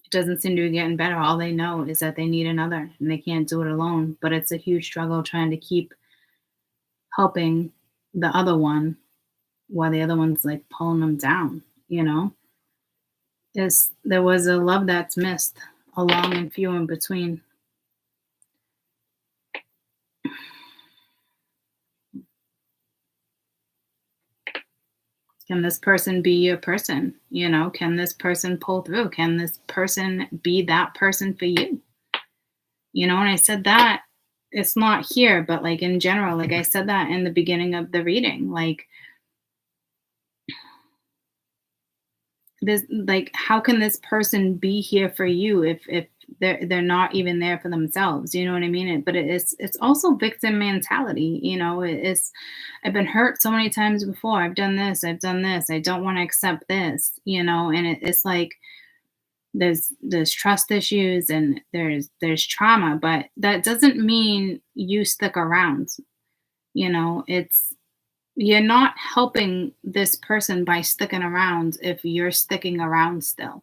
It doesn't seem to be getting better. All they know is that they need another and they can't do it alone. But it's a huge struggle trying to keep helping the other one while the other one's like pulling them down, you know? There was a love that's missed, a long and few in between. Can this person be your person? You know, can this person pull through? Can this person be that person for you? You know, and I said that it's not here, but like in general, like I said that in the beginning of the reading, like this, like how can this person be here for you if they're not even there for themselves? You know what I mean? But it's also victim mentality. You know, it's I've been hurt so many times before. I've done this. I've done this. I don't want to accept this. You know, and it's like there's trust issues and there's trauma, but that doesn't mean you stick around. You know, it's you're not helping this person by sticking around if you're sticking around still.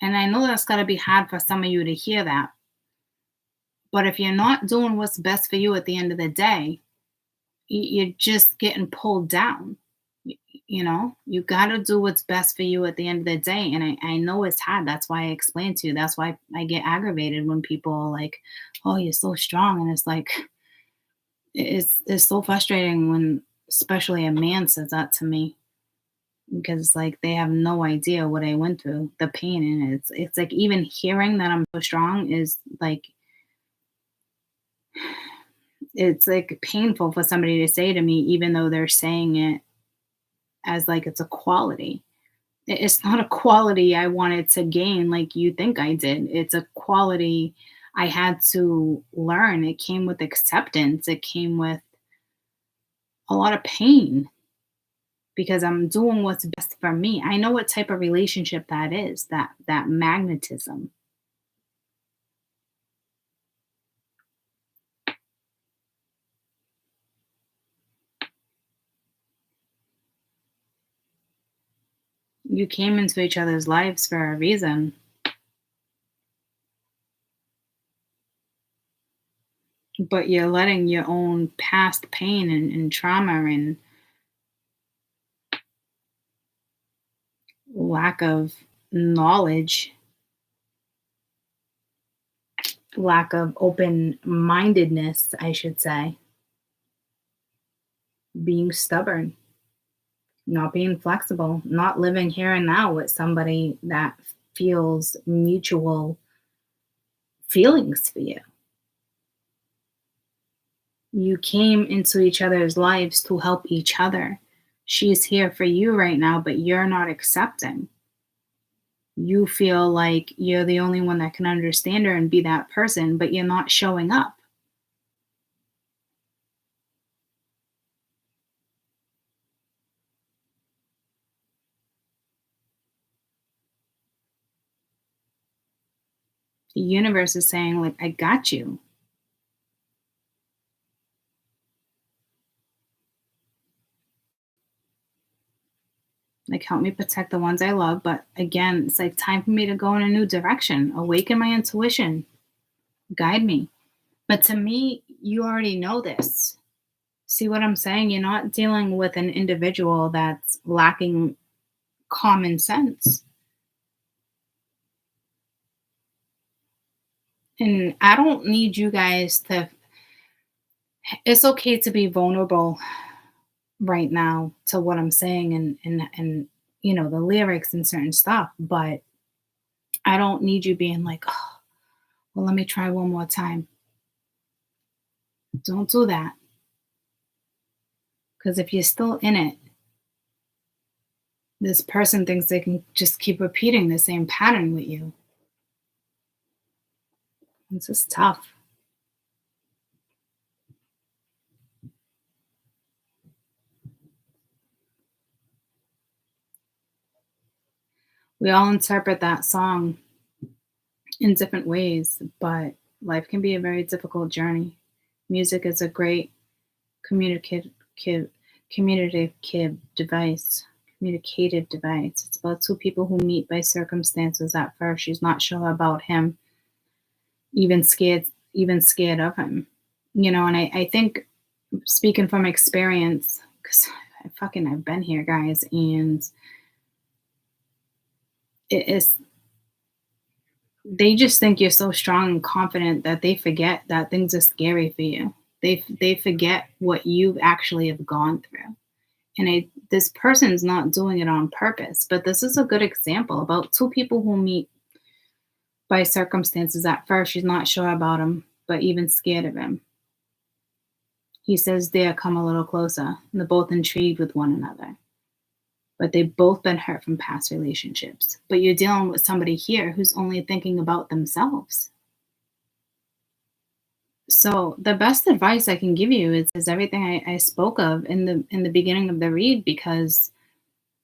And I know that's got to be hard for some of you to hear that. But if you're not doing what's best for you at the end of the day, you're just getting pulled down. You know, you got to do what's best for you at the end of the day. And I know it's hard. That's why I explained to you. That's why I get aggravated when people are like, oh, you're so strong. And it's like, it's so frustrating when especially a man says that to me because it's like they have no idea what I went through, the pain in it. It's like even hearing that I'm so strong is like it's like painful for somebody to say to me, even though they're saying it as like it's a quality. It's not a quality I wanted to gain like you think I did. It's a quality I had to learn. It came with acceptance. It came with a lot of pain because I'm doing what's best for me. I know what type of relationship that is, that magnetism. You came into each other's lives for a reason. but you're letting your own past pain and trauma and lack of knowledge, lack of open mindedness, I should say, being stubborn, not being flexible, not living here and now with somebody that feels mutual feelings for you. You came into each other's lives to help each other. She's here for you right now, but you're not accepting. You feel like you're the only one that can understand her and be that person, but you're not showing up. The universe is saying, like, I got you. Like, help me protect the ones I love. But again, it's like time for me to go in a new direction, awaken my intuition, guide me. But to me, you already know this. See what I'm saying? You're not dealing with an individual that's lacking common sense. And I don't need you guys to, it's okay to be vulnerable right now to what I'm saying and you know, the lyrics and certain stuff, but I don't need you being like, oh, well, let me try one more time. Don't do that. Because if you're still in it, this person thinks they can just keep repeating the same pattern with you. It's just tough. We all interpret that song in different ways, but life can be a very difficult journey. Music is a great communicative communicative device. Communicative device. It's about two people who meet by circumstances at first. She's not sure about him, even scared of him. You know, and I think speaking from experience, because I've been here, guys, and it is they just think you're so strong and confident that they forget that things are scary for you. They forget what you actually have gone through. And this person's not doing it on purpose, but this is a good example about two people who meet by circumstances at first. She's not sure about him, but even scared of him. He says, "Dare come a little closer." And they're both intrigued with one another, but they've both been hurt from past relationships. But you're dealing with somebody here who's only thinking about themselves. So the best advice I can give you is everything I spoke of in the beginning of the read, because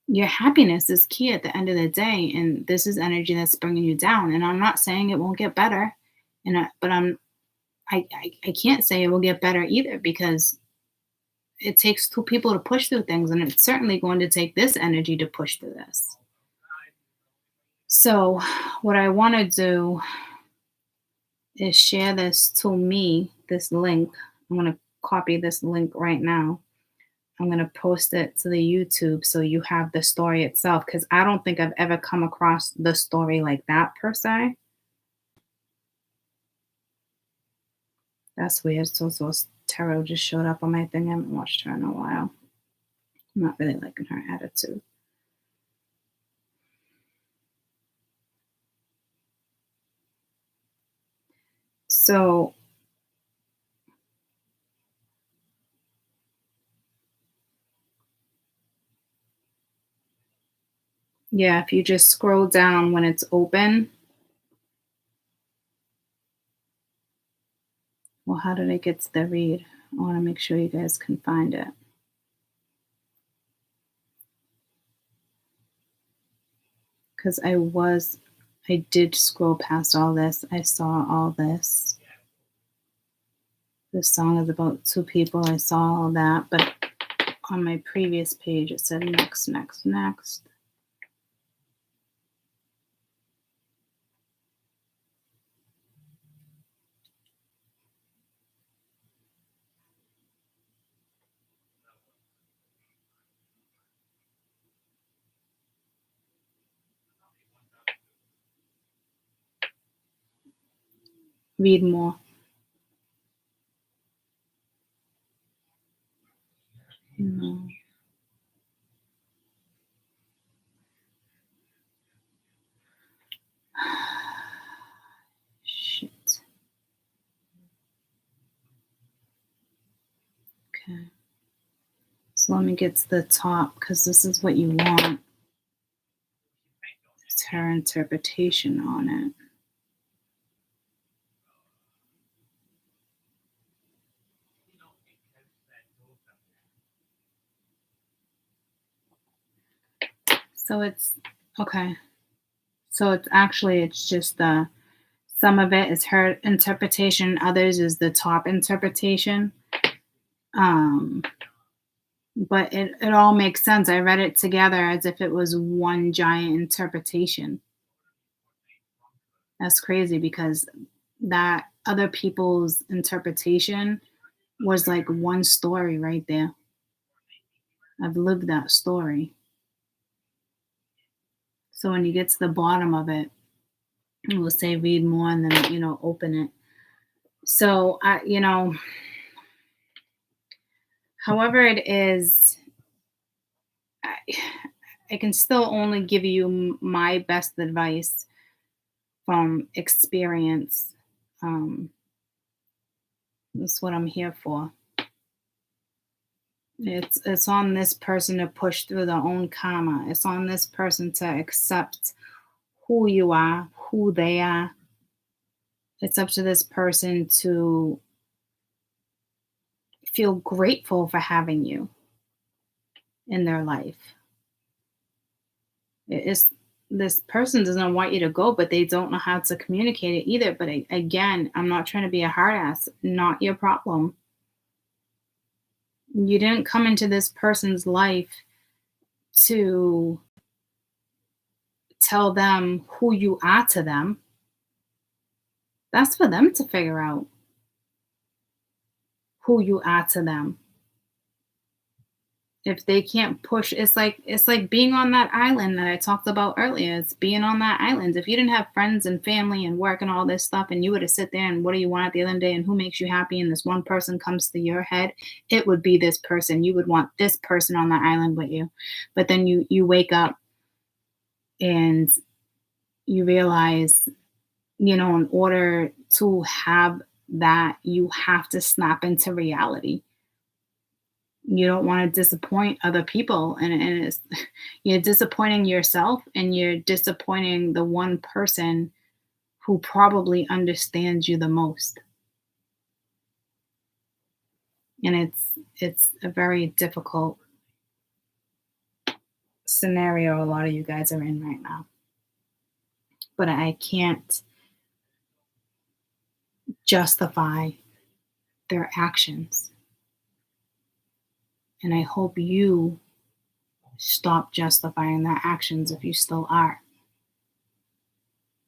your happiness is key at the end of the day, and this is energy that's bringing you down. And I'm not saying it won't get better, but I can't say it will get better either, because it takes two people to push through things, and it's certainly going to take this energy to push through this. So what I want to do is share this to me, this link. I'm going to copy this link right now. I'm going to post it to the YouTube so you have the story itself, because I don't think I've ever come across the story like that per se. That's weird. So Tarot just showed up on my thing. I haven't watched her in a while. I'm not really liking her attitude. So yeah, if you just scroll down when it's open. Well, how did I get to the read? I want to make sure you guys can find it. Because I did scroll past all this. I saw all this. This song is about two people. I saw all that. But on my previous page, it said next, next, next. Read more. No. Shit. Okay. So let me get to the top because this is what you want. It's her interpretation on it. So it's okay. So it's just the some of it is her interpretation, others is the top interpretation. But it all makes sense. I read it together as if it was one giant interpretation. That's crazy because that other people's interpretation was like one story right there. I've lived that story. So when you get to the bottom of it, it will say read more and then, open it. So however it is, I can still only give you my best advice from experience. That's what I'm here for. It's on this person to push through their own karma. It's on this person to accept who you are, who they are. It's up to this person to feel grateful for having you in their life. It's this person doesn't want you to go, but they don't know how to communicate it either. But again, I'm not trying to be a hard ass. Not your problem. You didn't come into this person's life to tell them who you are to them. That's for them to figure out who you are to them. If they can't push, it's like being on that island that I talked about earlier. It's being on that island. If you didn't have friends and family and work and all this stuff, and you were to sit there and what do you want at the end of the day and who makes you happy, and this one person comes to your head, it would be this person. You would want this person on that island with you. But then you wake up and you realize, in order to have that, you have to snap into reality. You don't want to disappoint other people, and you're disappointing yourself, and you're disappointing the one person who probably understands you the most. And it's a very difficult scenario a lot of you guys are in right now. But I can't justify their actions. And I hope you stop justifying their actions if you still are.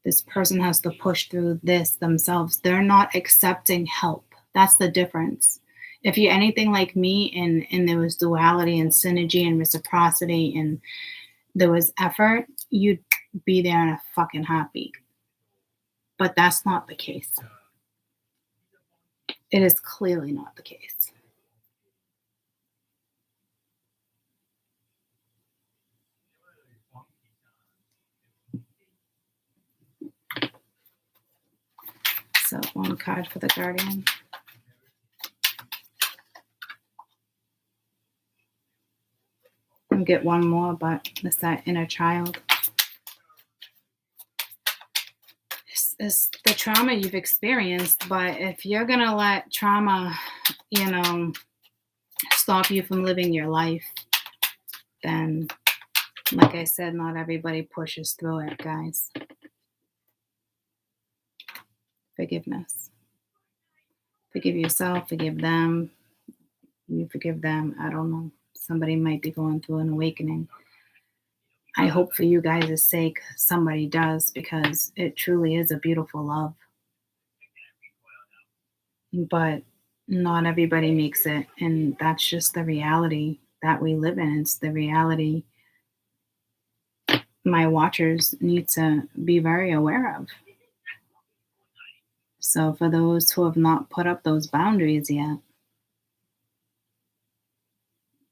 This person has to push through this themselves. They're not accepting help. That's the difference. If you're anything like me and there was duality and synergy and reciprocity and there was effort, you'd be there in a fucking heartbeat. But that's not the case. It is clearly not the case. So one card for the Guardian. I'll get one more, but it's that inner child. It's the trauma you've experienced, but if you're going to let trauma, stop you from living your life, then, like I said, not everybody pushes through it, guys. Forgiveness. Forgive yourself, forgive them. You forgive them. I don't know. Somebody might be going through an awakening. I hope for you guys' sake somebody does, because it truly is a beautiful love. But not everybody makes it, and that's just the reality that we live in. It's the reality my watchers need to be very aware of. So for those who have not put up those boundaries yet,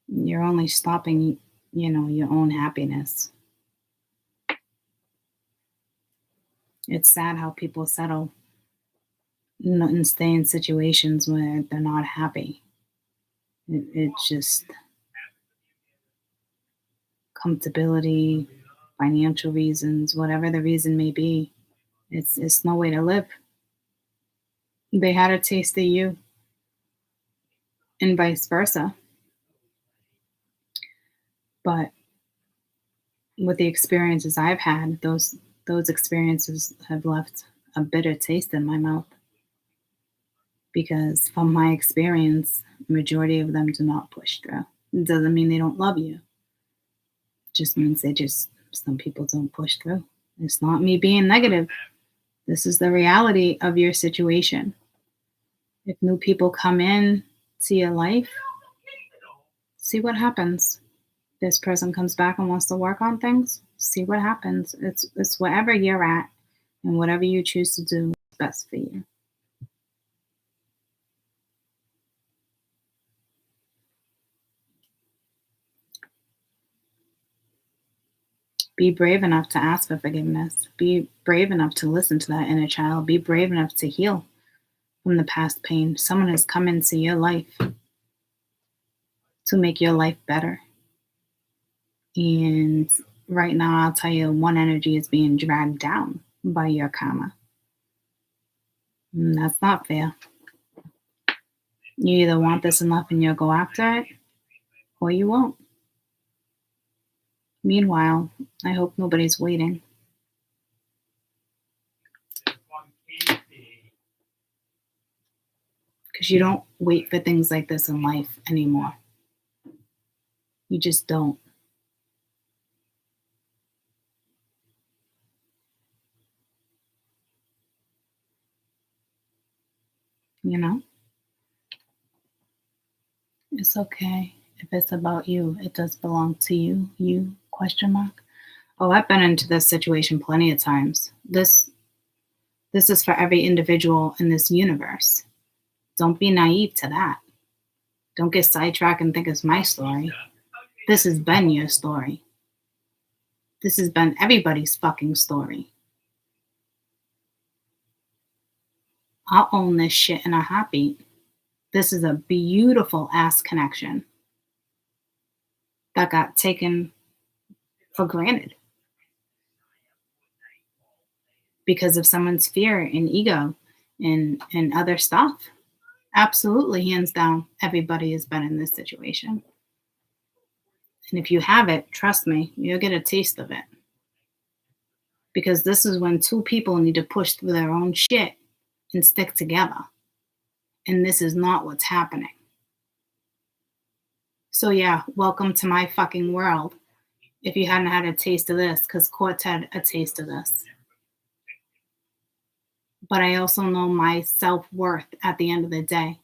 you're only stopping, your own happiness. It's sad how people settle and stay in situations where they're not happy. It's just comfortability, financial reasons, whatever the reason may be. It's no way to live. They had a taste of you, and vice versa. But with the experiences I've had, those experiences have left a bitter taste in my mouth. Because from my experience, majority of them do not push through. It doesn't mean they don't love you. It just means some people don't push through. It's not me being negative. This is the reality of your situation. If new people come in to your life, see what happens. This person comes back and wants to work on things, see what happens. It's wherever you're at and whatever you choose to do is best for you. Be brave enough to ask for forgiveness. Be brave enough to listen to that inner child. Be brave enough to heal from the past pain. Someone has come into your life to make your life better. And right now, I'll tell you, one energy is being dragged down by your karma. And that's not fair. You either want this enough and you'll go after it, or you won't. Meanwhile, I hope nobody's waiting. Because you don't wait for things like this in life anymore. You just don't. It's okay. If it's about you, it does belong to you. You, ? Oh, I've been into this situation plenty of times. This is for every individual in this universe. Don't be naive to that. Don't get sidetracked and think it's my story. This has been your story. This has been everybody's fucking story. I'll own this shit in a heartbeat. This is a beautiful ass connection that got taken for granted because of someone's fear and ego and other stuff. Absolutely, hands down, everybody has been in this situation. And if you have it, trust me, you'll get a taste of it. Because this is when two people need to push through their own shit and stick together. And this is not what's happening. So yeah, welcome to my fucking world. If you hadn't had a taste of this, because Quartz had a taste of this. But I also know my self-worth at the end of the day.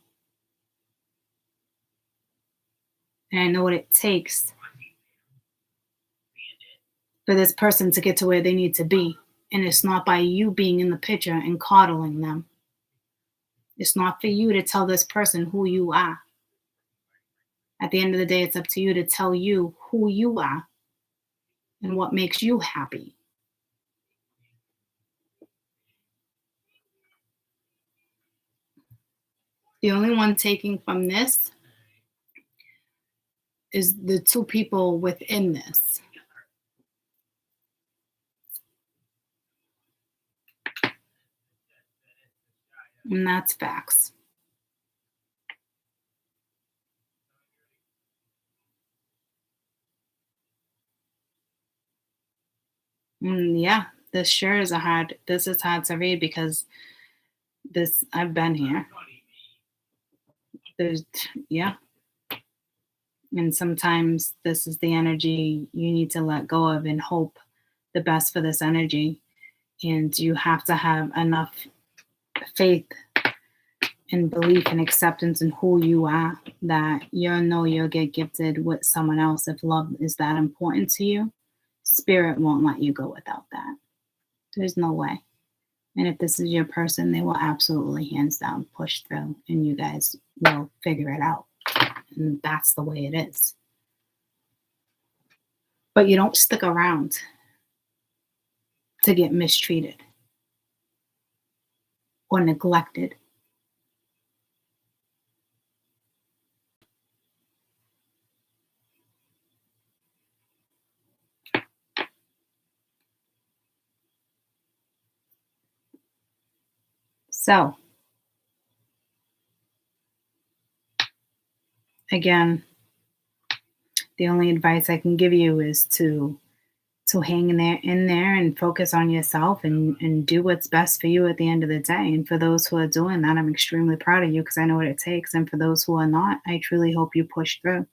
And I know what it takes for this person to get to where they need to be. And it's not by you being in the picture and coddling them. It's not for you to tell this person who you are. At the end of the day, it's up to you to tell you who you are and what makes you happy. The only one taking from this is the two people within this. And that's facts. Yeah, this sure is hard to read because I've been here. And sometimes this is the energy you need to let go of and hope the best for this energy. And you have to have enough faith and belief and acceptance in who you are that you'll get gifted with someone else. If love is that important to you, spirit won't let you go without that. There's no way. And if this is your person, they will absolutely hands down push through and you guys will figure it out. And that's the way it is. But you don't stick around to get mistreated or neglected. So, again, the only advice I can give you is to hang in there and focus on yourself and do what's best for you at the end of the day. And for those who are doing that, I'm extremely proud of you because I know what it takes. And for those who are not, I truly hope you push through.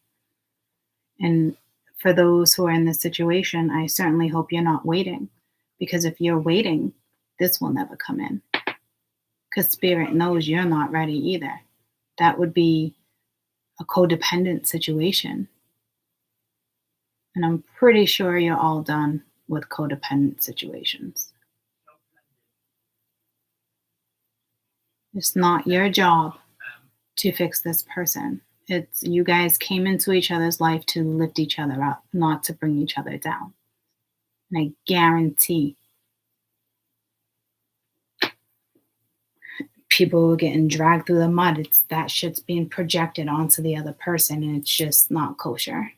And for those who are in this situation, I certainly hope you're not waiting, because if you're waiting, this will never come in. Because Spirit knows you're not ready either. That would be a codependent situation. And I'm pretty sure you're all done with codependent situations. It's not your job to fix this person. It's you guys came into each other's life to lift each other up, not to bring each other down. And I guarantee people are getting dragged through the mud. It's that shit's being projected onto the other person, and it's just not kosher.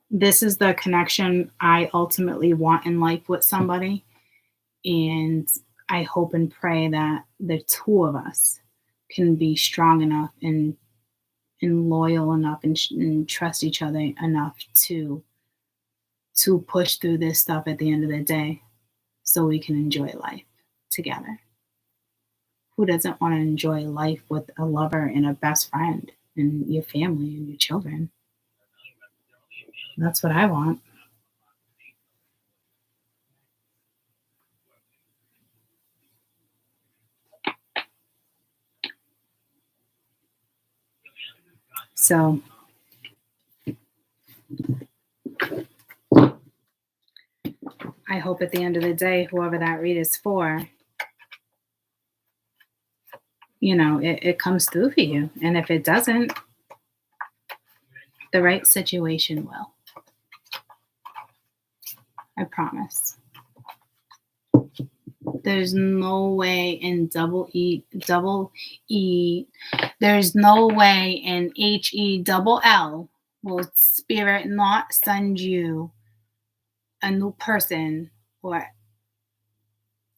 This is the connection I ultimately want in life with somebody. And I hope and pray that the two of us can be strong enough and loyal enough and trust each other enough to push through this stuff at the end of the day so we can enjoy life together. Who doesn't want to enjoy life with a lover and a best friend and your family and your children? That's what I want. So I hope at the end of the day, whoever that read is for, it comes through for you. And if it doesn't, the right situation will. I promise. There's no way in there's no way in HELL will Spirit not send you a new person. Or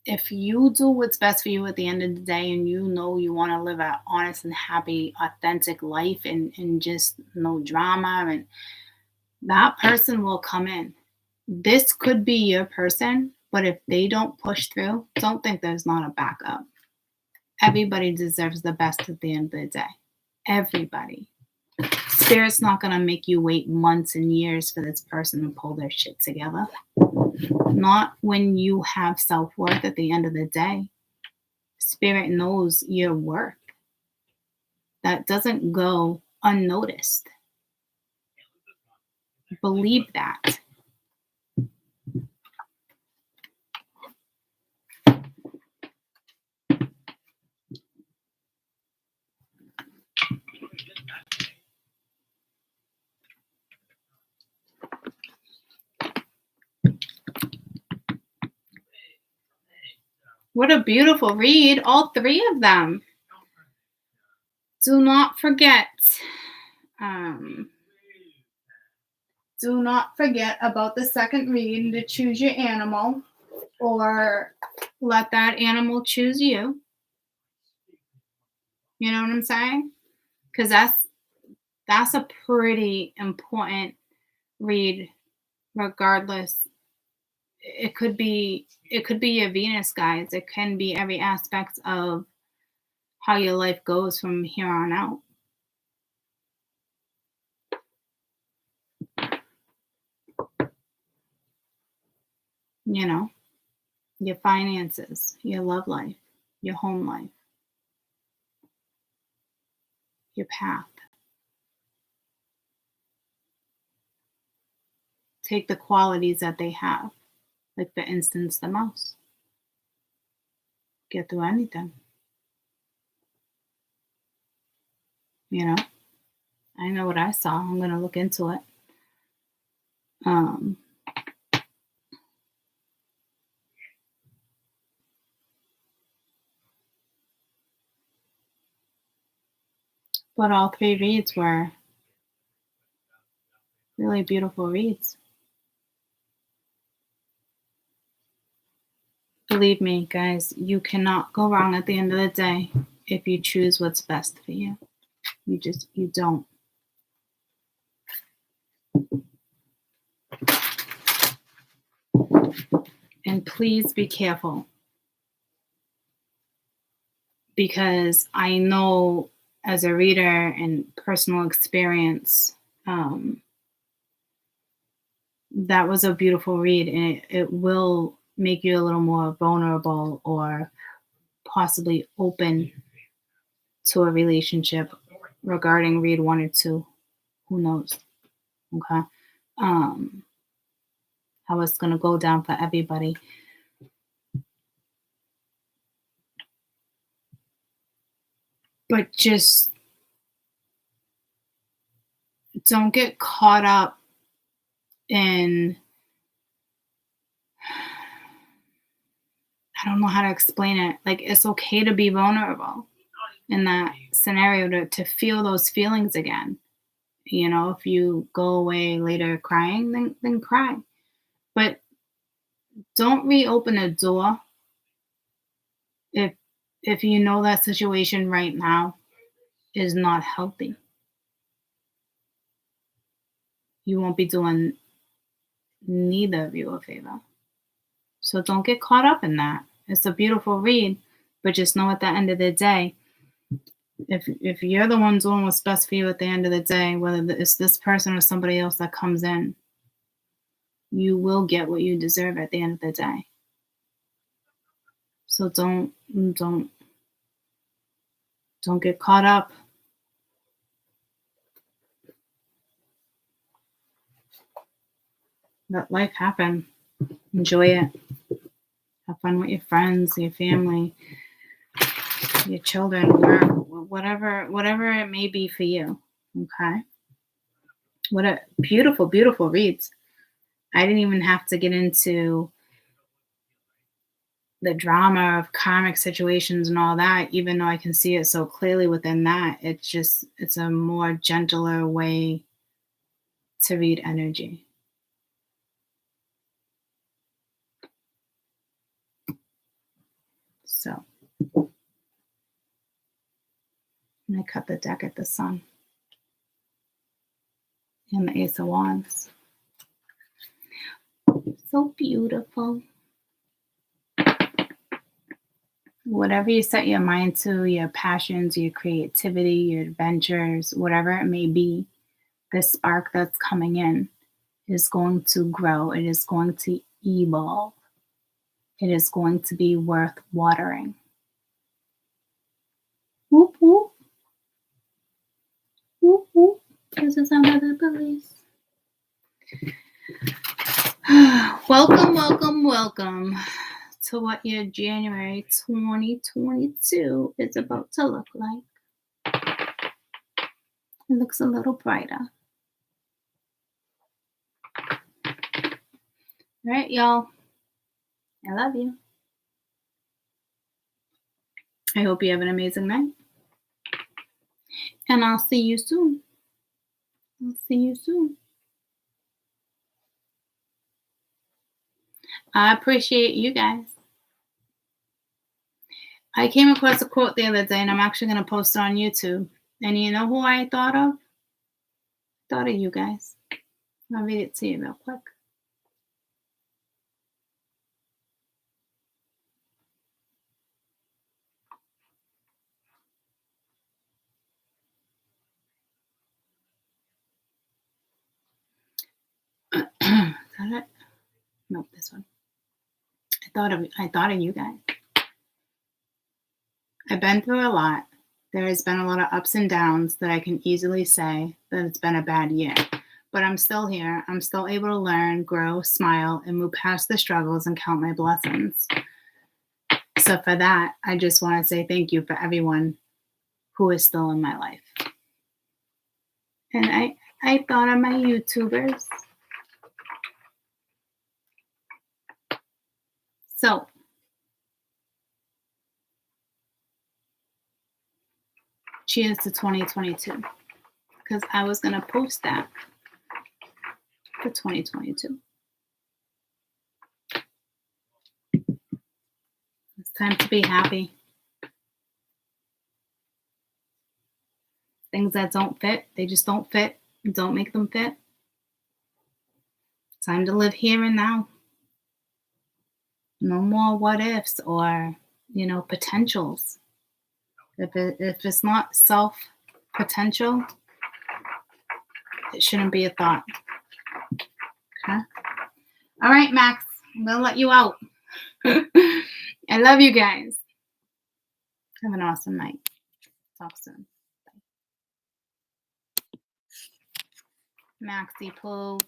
if you do what's best for you at the end of the day and you know you want to live an honest and happy, authentic life and just no drama, and that person will come in. This could be your person, but if they don't push through, don't think there's not a backup. Everybody deserves the best at the end of the day. Everybody. Spirit's not going to make you wait months and years for this person to pull their shit together. Not when you have self-worth at the end of the day. Spirit knows your worth. That doesn't go unnoticed. Believe that. What a beautiful read, all three of them. Do not forget. Do not forget about the second read to choose your animal, or let that animal choose you. You know what I'm saying? Because that's a pretty important read, regardless. It could be your Venus, guys. It can be every aspect of how your life goes from here on out. Your finances, your love life, your home life, your path. Take the qualities that they have Like, for instance, the mouse. Get through anything. You know? I know what I saw. I'm going to look into it. But all 3 reads were really beautiful reads. Believe me, guys, you cannot go wrong at the end of the day if you choose what's best for you. You don't. And please be careful. Because I know as a reader and personal experience, that was a beautiful read, and it will make you a little more vulnerable or possibly open to a relationship regarding read 1 or 2. Who knows? Okay. How it's going to go down for everybody. But just don't get caught up in, I don't know how to explain it. Like, it's okay to be vulnerable in that scenario, to feel those feelings again. You know, if you go away later crying, then cry. But don't reopen a door if you know that situation right now is not healthy. You won't be doing neither of you a favor. So don't get caught up in that. It's a beautiful read, but just know at the end of the day, if you're the one doing what's best for you at the end of the day, whether it's this person or somebody else that comes in, you will get what you deserve at the end of the day. So don't get caught up. Let life happen. Enjoy it. Have fun with your friends, your family, your children, whatever it may be for you. Okay? What a beautiful, beautiful reads. I didn't even have to get into the drama of karmic situations and all that, even though I can see it so clearly within that. It's a more gentler way to read energy. So, and I cut the deck at the Sun and the Ace of Wands. So beautiful. Whatever you set your mind to, your passions, your creativity, your adventures, whatever it may be, the spark that's coming in is going to grow. It is going to evolve. It is going to be worth watering. Whoop, whoop. Whoop, whoop. This is another police. Welcome, welcome, welcome to what your January 2022 is about to look like. It looks a little brighter. All right, y'all. I love you. I hope you have an amazing night. And I'll see you soon. I appreciate you guys. I came across a quote the other day, and I'm actually going to post it on YouTube. And you know who I thought of? I thought of you guys. I'll read it to you real quick. Is that it? Nope, this one. I thought of you guys. I've been through a lot. There has been a lot of ups and downs that I can easily say that it's been a bad year. but I'm still here. I'm still able to learn, grow, smile, and move past the struggles and count my blessings. So for that, I just want to say thank you for everyone who is still in my life. And I thought of my YouTubers. So cheers to 2022, because I was going to post that for 2022. It's time to be happy. Things that don't fit, they just don't fit. Don't make them fit. Time to live here and now. No more what ifs or, potentials. If it's not self potential, it shouldn't be a thought. Okay? All right, Max. I'm going to let you out. I love you guys. Have an awesome night. Talk soon. Bye. Maxie Pooh.